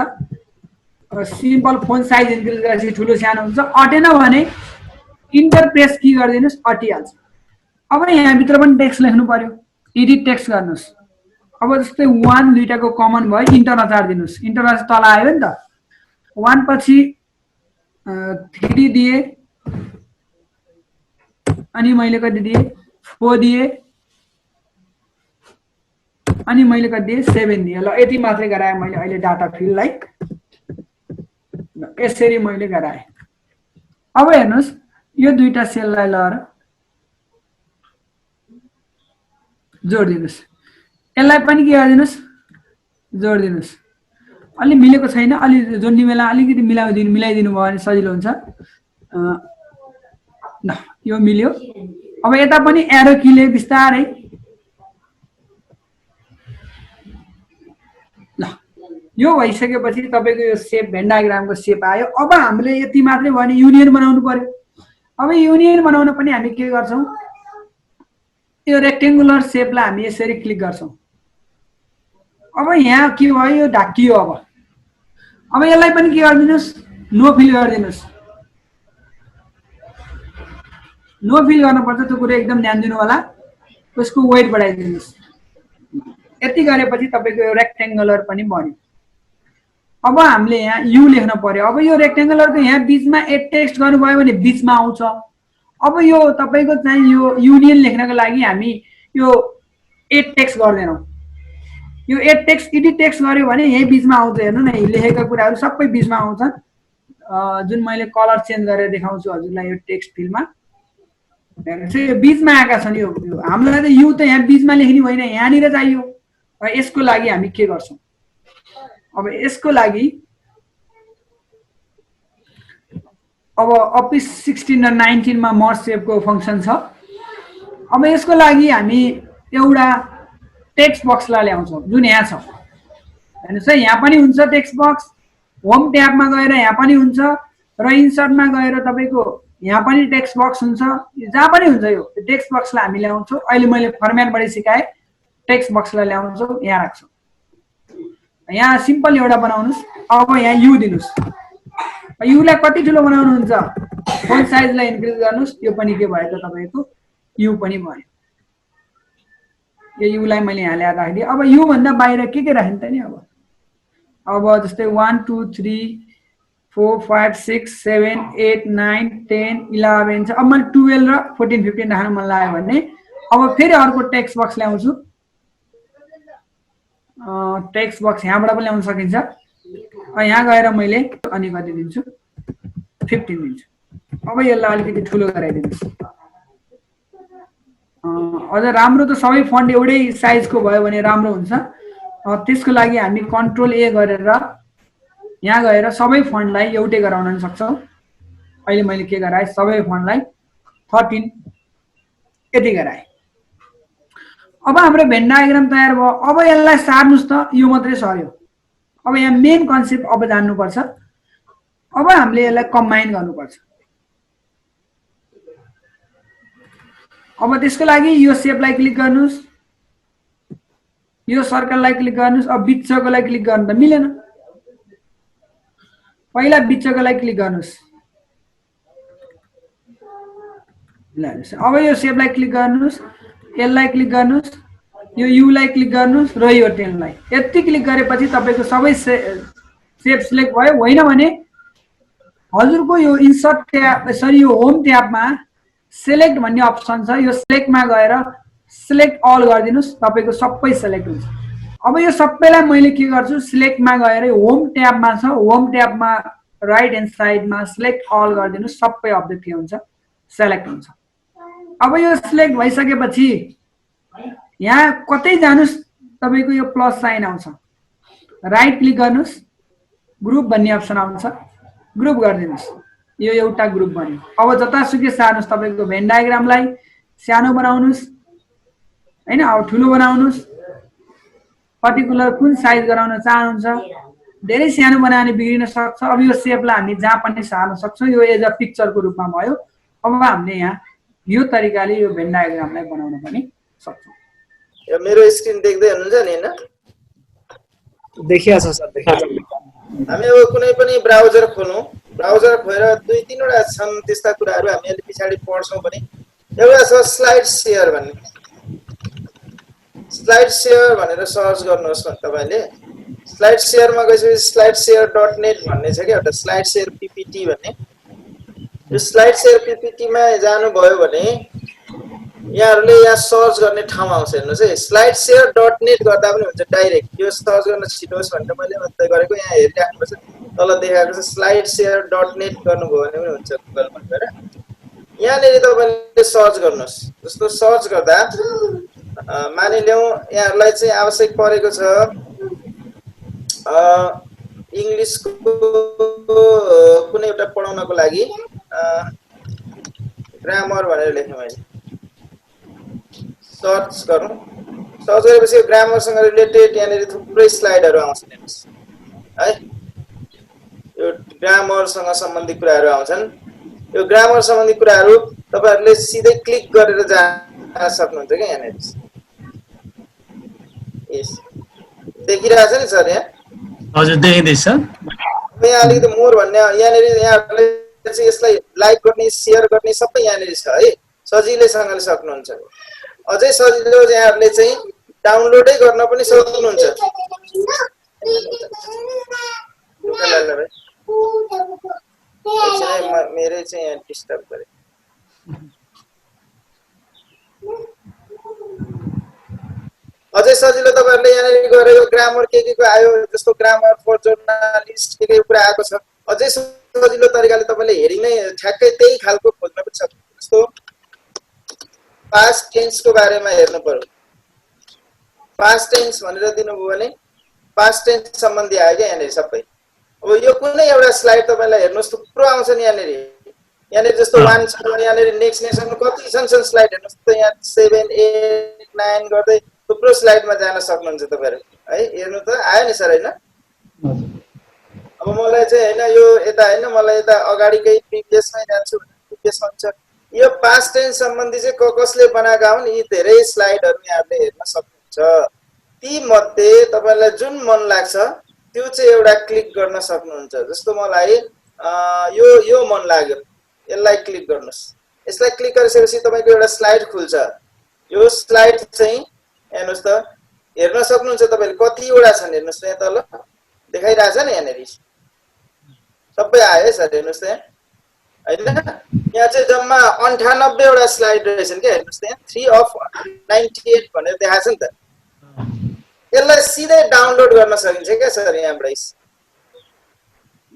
सिम्पल फोन साइज इन्क्रिज गरेपछि ठुलो सानो हुन्छ अटेन भने इन्टर प्रेस की गरिदिनुस् अटिहाल्छ अब यहाँ भित्र पनि टेक्स्ट लेख्नु पर्यो एडिट टेक्स्ट गर्नुस् अब जस्तै 1 दुईटाको कमन भयो इन्टर नचार दिनुस् इन्टर तल आयो नि त 1 पछि 3 दिए अनि मैले कति दिए 4 दिए अनि मैले कति दिए 7 दिए ल यति मात्रै गराए मैले अहिले डाटा फिललाई यसरी मैले गराए अब हेर्नुस् यो दुईटा सेललाई लएर जोड दिनुस् यसलाई पनि के गरिदिनुस् जोड दिनुस् अलि मिलेको छैन अलि जोड्ने बेला अलिकति मिलाइदिनु भयो भने सजिलो हुन्छ ल यो मिल्यो अब यता पनि एरो कीले बिस्तारै ल यो भइसकेपछि तपाईको यो शेप भेन डायग्रामको शेप आयो अब हामीले यति मात्रै भयो भने युनियन बनाउनु पर्यो अब युनियन बनाउन पनि हामी के गर्छौं यो रेक्टेंगुलर शेपलाई हामी यसरी क्लिक गर्छौं अब यहाँ के भयो यो ढाकियो अब यसलाई पनि के गर्दिनुस् नो फिल गर्दिनुस् नो फिल गर्नुपर्छ त्यो कुरा एकदम ध्यान दिनु होला त्यसको वेट बढाइदिनुस् यति गरेपछि तपाईको यो रेक्टेंगुलर पनि बन्यो अब हामीले यहाँ यु लेख्न पर्यो अब यो रेक्टेंगुलरको यहाँ बीचमा एड टेक्स्ट गर्नुभयो भने बीचमा आउँछ अब यो तपाईको चाहिँ यो युनियन लेख्नको लागि हामी यो एड टेक्स्ट गर्दैनौं यो एड टेक्स्ट एडिट टेक्स्ट गर्यो भने यही बीचमा आउँछ हेर्नु न लेखेका कुराहरु सबै बीचमा आउँछन् जुन मैले कलर चेन्ज गरेर देखाउँछु हजुरलाई यो टेक्स्ट फिल्डमा हेर्नुस् यो बीचमा आएका छन् यो हामीलाई त यु त यहाँ बीचमा लेख्ने होइन यहाँ निर चाहियो यसको लागि हामी के गर्छौं अब यसको लागि अब अफिस 16 र 19 मा मर्ज शेपको फंक्सन छ अब यसको लागि हामी एउटा टेक्स्ट बक्सलाई ल्याउँछौं जुन यहाँ छ हेर्नुस् है यहाँ पनि हुन्छ टेक्स्ट बक्स होम ट्याबमा गएर यहाँ पनि हुन्छ र इन्सर्टमा गएर तपाईको यहाँ पनि टेक्स्ट बक्स हुन्छ जहाँ पनि हुन्छ यो टेक्स्ट बक्सलाई हामी ल्याउँछौं अहिले मैले फर्म्याटबाट सिकाए टेक्स्ट बक्सलाई ल्याउँछौं यहाँ राख्छौं यहाँ सिम्पल एउटा बनाउनुस् अब यहाँ यु दिनुस् यु लाई कति ठुलो बनाउनुहुन्छ फोन्ट साइजलाई इन्क्रिज गर्नुस् यो पनि के भयो त तपाईको यु पनि भयो यो यु लाई मैले यहाँ ल्याएर राखिदिए अब यु भन्दा बाहिर के राखिन्छ नि अब जस्तै 1 2 3 4 5 6 7 8 9 10 11 छ अब मैले 12 र 14 15 राख्न मन लाग्यो भने अब फेरि अर्को टेक्स्ट बक्स ल्याउँछु टेक्स्ट बक्स यहाँबाट पनि ल्याउन सकिन्छ यहाँ गएर मैले अनि कति दिन्छु 15 दिन्छु अब यसलाई अलिकति ठुलो गराइदिन्छु अझ राम्रो त सबै फन्ट एउटै साइजको भयो भने राम्रो हुन्छ त्यसको लागि हामी कन्ट्रोल ए गरेर यहाँ गएर सबै फन्टलाई एउटै गराउन सक्छौं अहिले मैले के गराए सबै फन्टलाई 13 यति गराए अब हाम्रो भेन डायग्राम तयार भयो अब यसलाई सार्नुस् त यो मात्रै सर्यो अब यहाँ मेन कन्सेप्ट अब जान्नु पर्छ अब हामीले यसलाई कम्बाइन गर्नुपर्छ अब त्यसको लागि यो शेपलाई क्लिक गर्नुस् यो सर्कललाई क्लिक गर्नुस् अब वृक्षकोलाई क्लिक गर्नु त मिलेन पहिला वृक्षकोलाई क्लिक गर्नुस् ल अब यो शेपलाई क्लिक गर्नुस् यसलाई क्लिक गर्नुस् यो यु लाई क्लिक गर्नुस् र यो टेनलाई यति क्लिक गरेपछि तपाईको सबै शेप सिलेक्ट भयो होइन भने हजुरको यो इन्सर्ट ट्याब सरी यो होम ट्याबमा सिलेक्ट भन्ने अप्सन छ यो सिलेक्टमा गएर सिलेक्ट अल गरिदिनुस् तपाईको सबै सिलेक्ट हुन्छ अब यो सबैलाई मैले के गर्छु सिलेक्टमा गएर होम ट्याबमा छ होम ट्याबमा राइट ह्यान्ड साइडमा सिलेक्ट अल गरिदिनुस् सबै अब्जेक्ट के हुन्छ सिलेक्ट हुन्छ अब यो सिलेक्ट भइसकेपछि यहाँ कतै जानुस् तपाईको यो प्लस साइन आउँछ राइट क्लिक गर्नुस् ग्रुप भन्ने अप्सन आउँछ ग्रुप गरिदिनुस् यो एउटा ग्रुप बन्यो अब जतासुकै सार्नुस् तपाईको भेन डायग्रामलाई सानो बनाउनुस् हैन अब ठुलो बनाउनुस् पर्टिकुलर कुन साइज गराउन चाहनुहुन्छ धेरै सानो बनायो भने बिग्रिन सक्छ। अब यो सेपलाई हामी जहाँ पनि सार्न सक्छौँ। यो एज अ पिक्चरको रूपमा भयो। अब हामीले यहाँ यो तरिकाले यो भेन डायग्रामलाई बनाउन पनि सक्छौँ। यो मेरो स्क्रिन देख्दै हुनुहुन्छ नि हैन? देखिया छ सर, देखिया छ। हामी अब कुनै पनि ब्राउजर खोलौँ। ब्राउजर खोलेर 2-3 वटा छन् त्यस्ता कुराहरू हामी अलि पछाडि पढ्छौँ पनि। एउटा छ स्लाइड शेयर भन्ने। स्लाइड शेयर भनेर सर्च गर्नुहोस् न तपाईले। स्लाइड शेयरमा गएपछि slideshare.net भन्ने छ के एउटा स्लाइड शेयर पीपीटी भन्ने। यो स्लाइड शेयर पीपीटी मा जानुभयो भने यहाँहरुले यहाँ सर्च गर्ने ठाउँ आउँछ हेर्नुस् है। slideshare.net गर्दा पनि हुन्छ डाइरेक्ट। यो सर्च गर्न छिटोस् भनेर मैले मात्रै गरेको। यहाँ हेरिराख्नुपर्छ तल देखाएको छ slideshare.net गर्नुभयो भने पनि हुन्छ गुगलमा गएर। यहाँनेरि तपाईले सर्च गर्नुस्। जस्तो सर्च गर्दा मानिलियौं यहाँहरुलाई चाहिँ आवश्यक परेको छ इंग्लिशको कुनै एउटा पढाउनको लागि ग्रामर भनेर लेखेँ मैले। सर्च गरौँ। सर्च गरेपछि ग्रामरसँग रिलेटेड यहाँनेरि थुप्रै स्लाइडहरु आउँछन् हेर्नुस् है। यो ग्रामरसँग सम्बन्धित कुराहरु आउँछन्। यो ग्रामर सम्बन्धी कुराहरु तपाईहरुले सिधै क्लिक गरेर जान सक्नुहुन्छ के यहाँनेरि। यस देखिरहेछ नि सर यहाँ? हजुर देखिँदैछ सर। यहाँ अलिकति मोर भन्ने यहाँनेरि यहाँहरुले चाहिँ यसलाई लाइक गर्ने शेयर गर्ने सबै यहाँनेरि छ है। सजिलैसँगले सक्नुहुन्छ। अझै सजिलो यहाँहरुले चाहिँ डाउनलोडै गर्न पनि सक्नुहुन्छ। मेरै चाहिँ यहाँ डिस्टर्ब गरे। अझै सजिलो तपाईहरुले यहाँनेरि गरेको ग्रामर के को आयो जस्तो ग्रामर फर जर्नलिस्ट के कुरा आएको छ। अझै सजिलो तरिकाले तपाईले हेरि नै ठ्याक्कै त्यही खालको खोज्न पनि सक्नुहुन्छ। जस्तो पास्ट टेन्स को बारेमा हेर्नु पर्यो। पास्ट टेन्स भनेर दिनुभयो भने पास्ट टेन्स सम्बन्धी आयो के यहाँनेरि सबै। अब यो कुनै एउटा स्लाइड तपाईलाई हेर्नुस् थुप्रो आउँछ नि यहाँनेरि। यहाँनेरि जस्तो 1 छ यहाँनेरि नेक्स्ट कति छन् स्लाइड हेर्नुस् त यहाँ 7 8 9 गर्दै थुप्रो स्लाइडमा जान सक्नुहुन्छ तपाईहरु है। हेर्नु त आयो नि सर हैन? अब मलाई चाहिँ हैन यो यता हैन मलाई यता अगाडिकै प्रिभियसमै जान्छु भने प्रिभियसमा हुन्छ। यो पास्ट टेन्स सम्बन्धी चाहिँ कसले बनाएका हुन् यी धेरै स्लाइडहरु यहाँले हेर्न सक्नुहुन्छ। ती मध्ये तपाईलाई जुन मन लाग्छ त्यो चाहिँ एउटा क्लिक गर्न सक्नुहुन्छ। जस्तो मलाई यो मन लाग्यो। यसलाई क्लिक गर्नुस्। यसलाई क्लिक गरिसकेपछि तपाईको एउटा स्लाइड खुल्छ। यो स्लाइड चाहिँ हेर्नुस् त हेर्न सक्नुहुन्छ तपाईले कति वटा छन् हेर्नुस् त यहाँ तल देखाइराछ नि यहाँनेरि। सबै आयो सर हेर्नुस् त हैन? यहाँ चाहिँ जम्मा 98 वटा स्लाइड रहेछन् के हेर्नुस् त यहाँ 3 of 98 भनेर देखाछ नि त। यसलाई सिधै डाउनलोड गर्न सकिन्छ के सर यहाँबाट।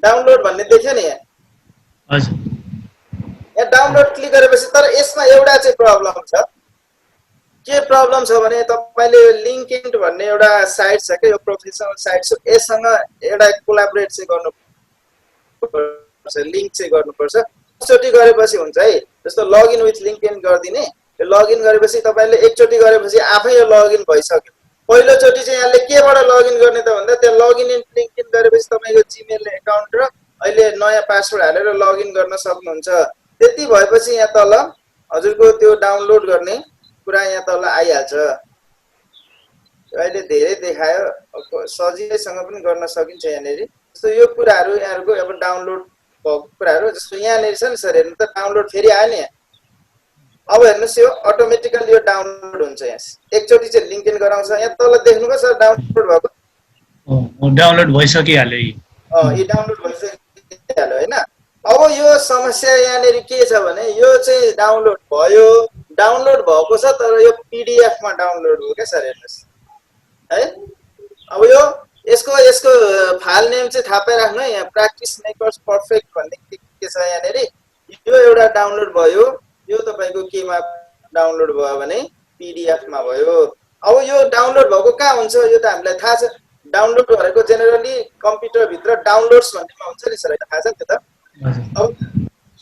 डाउनलोड भन्ने देख्यो नि यहाँ? हजुर। यहाँ डाउनलोड क्लिक गरेपछि तर यसमा एउटा चाहिँ प्रब्लम छ। के प्रब्लम छ भने तपाईले लिंक्डइन भन्ने एउटा साइट छ के यो प्रोफेसनल साइट छ। यससँग एउटा कोलाबोरेट चाहिँ गर्नुपर्छ। लिंक चाहिँ गर्नुपर्छ। एकचोटी गरेपछि हुन्छ है। जस्तो लगइन विथ लिंक्डइन गर्दिने। यो लगइन गरेपछि तपाईले एकचोटी गरेपछि आफै यो लगइन भइसक्यो। पहिलो चोटी चाहिँ यहाँले केबाट लगइन गर्ने त भन्दा त्यो लगइन इन लिंक्डइन गरेपछि तपाईको जीमेल एकाउन्ट र अहिले नयाँ पासवर्ड हालेर लगइन गर्न सक्नुहुन्छ। त्यति भएपछि यहाँ तल हजुरको त्यो डाउनलोड गर्ने कुरा यहाँ तल आइहाल्छ। अहिले धेरै देखायो सजिलैसँग पनि गर्न सकिन्छ यहाँनेरि। जस्तो यो कुराहरु यहाँहरुको अब डाउनलोड भएको कुराहरु जस्तो यहाँनेरि छ नि सर हेर्नु त डाउनलोड फेरि आयो नि। अब हेर्नुस् यो अटोमेटिकली यो डाउनलोड हुन्छ। यहाँ एकचोटी चाहिँ लिंक्डइन गराउँछ। यहाँ तल देख्नुभयो सर डाउनलोड भएको? डाउनलोड भइसकिहाल्यो। यो डाउनलोड भइसकिहाल्यो हैन? अब यो समस्या यहाँनेरि के छ भने यो चाहिँ डाउनलोड भयो। डाउनलोड भएको छ तर यो पीडीएफ मा डाउनलोड हो के सर हेर्नुस् है। अब यो यसको फाइल नेम चाहिँ थाहा पाइराख्नु है। यहाँ प्र्याक्टिस मेकर्स परफेक्ट भन्ने के छ यहाँनेरि। यो एउटा डाउनलोड भयो। यो तपाईको केमा डाउनलोड भयो भने पीडीएफ मा भयो। अब यो डाउनलोड भएको कहाँ हुन्छ यो त हामीलाई थाहा छ। डाउनलोड गरेको जेनरली कम्प्युटर भित्र डाउनलोड्स भन्नेमा हुन्छ नि सर थाहा छ नि त। अब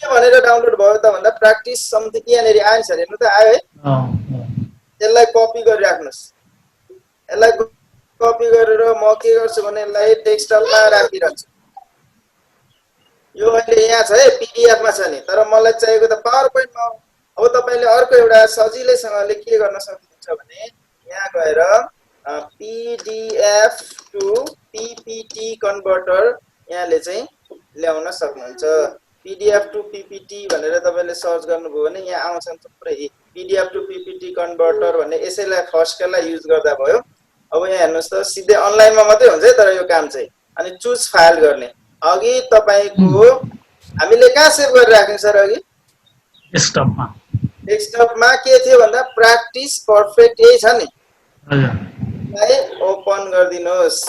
के भनेर डाउनलोड भयो त भन्दा प्र्याक्टिस समथिङ यहाँनेरि आयो सर हेर्नु त आयो है? यसलाई कपी गरिराख्नुस्। यसलाई कपी गरेर म के गर्छु भने यसलाई डेस्कटपमा राखिरहन्छु। यो अहिले यहाँ छ है, पीडीएफमा छ नि, तर मलाई चाहिएको त पावर पोइन्टमा हो। अब तपाईँले अर्को एउटा सजिलैसँगले के गर्न सक्नुहुन्छ भने यहाँ गएर पीडीएफ टु पीपीटी कन्भर्टर यहाँले चाहिँ ल्याउन सक्नुहुन्छ। पीडीएफ टु पीपीटी भनेर तपाईँले सर्च गर्नुभयो भने यहाँ आउँछन् थुप्रै पीडीएफ टु पीपीटी कन्भर्टर भन्ने, यसैलाई फर्स्टलाई युज गर्दा भयो। अब यहाँ हेर्नुहोस् त सिधै अनलाइनमा मात्रै हुन्छ है, तर यो काम चाहिँ अनि चुज फाइल गर्ने अघि तपाईको हामीले कहाँ सेभ गरेर राख्यौं सर अघि? डेस्कटपमा। डेस्कटपमा के थियो भन्दा प्र्याक्टिस पर्फेक्ट यही छ नि, हजुर ओपन गरिदिनुहोस्।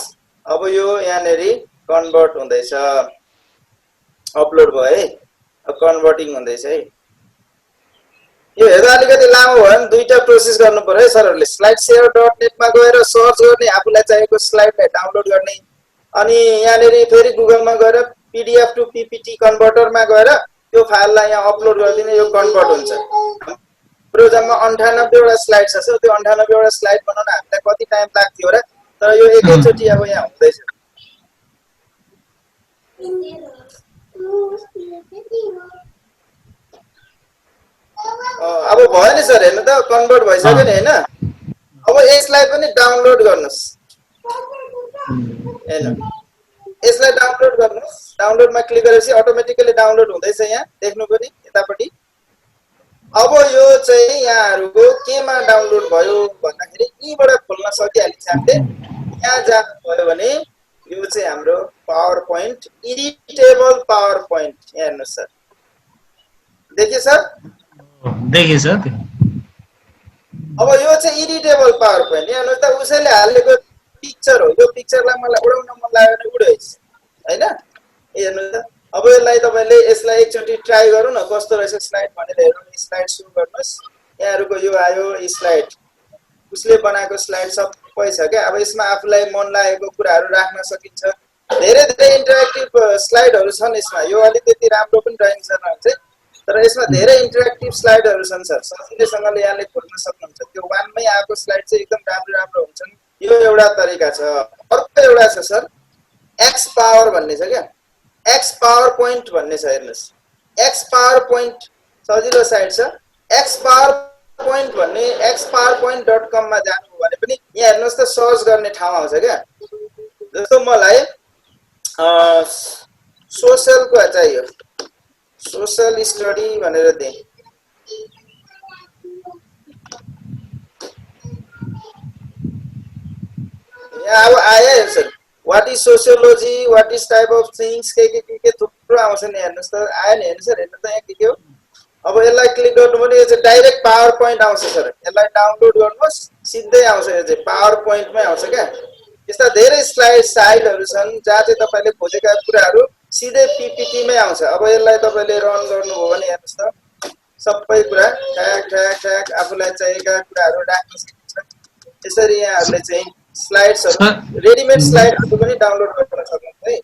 अब यो यहाँनेरि कन्भर्ट हुँदैछ, अपलोड भयो है, कन्भर्टिङ हुँदैछ है। यो हेर्दा अलिकति लामो भयो भने दुईटा प्रोसेस गर्नु पर्यो है सरहरूले। स्लाइड सेयर डट नेटमा गएर सर्च गर्ने, आफूलाई चाहिएको स्लाइडलाई डाउनलोड गर्ने, अनि यहाँनेरि फेरि गुगलमा गएर पीडीएफ टु पीपीटी कन्भर्टरमा गएर त्यो फाइललाई यहाँ अपलोड गरिदिने, यो कन्भर्ट हुन्छ। हाम्रो जम्मा 98 वटा स्लाइड छ सर, त्यो 98 वटा स्लाइड बनाउन हामीलाई कति टाइम लाग्थ्यो र, तर यो एकैचोटि अब यहाँ हुँदैछ। अब भयो नि सर, हेर्नु त कन्भर्ट भइसक्यो नि हैन। अब यसलाई पनि डाउनलोड गर्नुस्, हेर्नु यसलाई डाउनलोड गर्नुस्। डाउनलोडमा क्लिक गरेपछि अटोमेटिकली डाउनलोड हुँदैछ, यहाँ देख्नु पनि यतापट्टि। अब यो चाहिँ यहाँहरुको केमा डाउनलोड भयो भन्दाखेरि यहीबाट खोल्न सकिहाल्छ हामीले। यहाँ जानुभयो भने यो चाहिँ हाम्रो power point, editable power point, यहाँ हेर्नुस् सर, देखिए सर? देखिए सर। अब यो चाहिँ एडिटेबल पावर पोइन्ट, यहाँ हेर्नुस् त उसैले हालेको पिक्चर हो। यो पिक्चरलाई मलाई उडाउन मन लाग्यो भने उड्योस् हैन। हेर्नुस् त अब यसलाई तपाईले यसलाई एकचोटी ट्राई गरौँ न कस्तो रहेछ स्लाइड भनेर हेरौँ। स्लाइड सुरु गर्नुस्, यहाँहरुको यो आयो स्लाइड, उसले बनाएको स्लाइड सबै छ क्या। अब यसमा आफूलाई मन लागेको कुराहरु राख्न सकिन्छ। धेरै धेरै इन्टरेक्टिभ स्लाइडहरु छन् यसमा। यो अलि त्यति राम्रो पनि रहेन सर, तर यसमा धेरै इन्टरेक्टिभ स्लाइडहरु छन् सर, सजिलैसँगले यहाँले खोल्न सक्नुहुन्छ। त्यो वानमै आएको स्लाइड चाहिँ एकदम राम्रो राम्रो हुन्छन्। यो एउटा तरिका छ। अर्को एउटा छ सर, एक्स पावर भन्ने छ क्या, एक्स पावर पोइन्ट भन्ने छ। हेर्नुस्, एक्स पावर पोइन्ट सजिलो साइट छ। एक्स पावर पोइन्ट भन्ने xpowerpoint.com मा जानु भने पनि यहाँ हेर्नुस् त सर्च गर्ने ठाउँ आउँछ क्या। जस्तो मलाई सोशलको चाहियो, सोशल स्टडी भनेर दिएँ। यहाँ अब आयो sir, what is sociology, what is type of things, के थुप्रो आउँछ नि। हेर्नुस् त आयो नि, हेर्नु सर, हेर्नु त यहाँ के हो। अब यसलाई क्लिक गर्नु भने यो चाहिँ डाइरेक्ट पावर पोइन्ट आउँछ सर। यसलाई डाउनलोड गर्नुहोस्, सिधै आउँछ, यो चाहिँ पावर पोइन्टमै आउँछ क्या। यस्ता धेरै स्लाइड साइटहरु छन् जहाँ चाहिँ तपाईले खोजेका कुराहरु सिधै पीपीटीमै आउँछ। अब यसलाई तपाईले रन गर्नुभयो भने हेर्नुस् त सबै कुरा ठ्याक ठ्याक ठ्याक आफूलाई चाहिएका कुराहरु राख्न सकिन्छ। त्यसरी यहाँहरुले चाहिँ स्लाइड्सहरु, रेडिमेड स्लाइडहरु पनि डाउनलोड गर्न सक्नुहुन्छ है।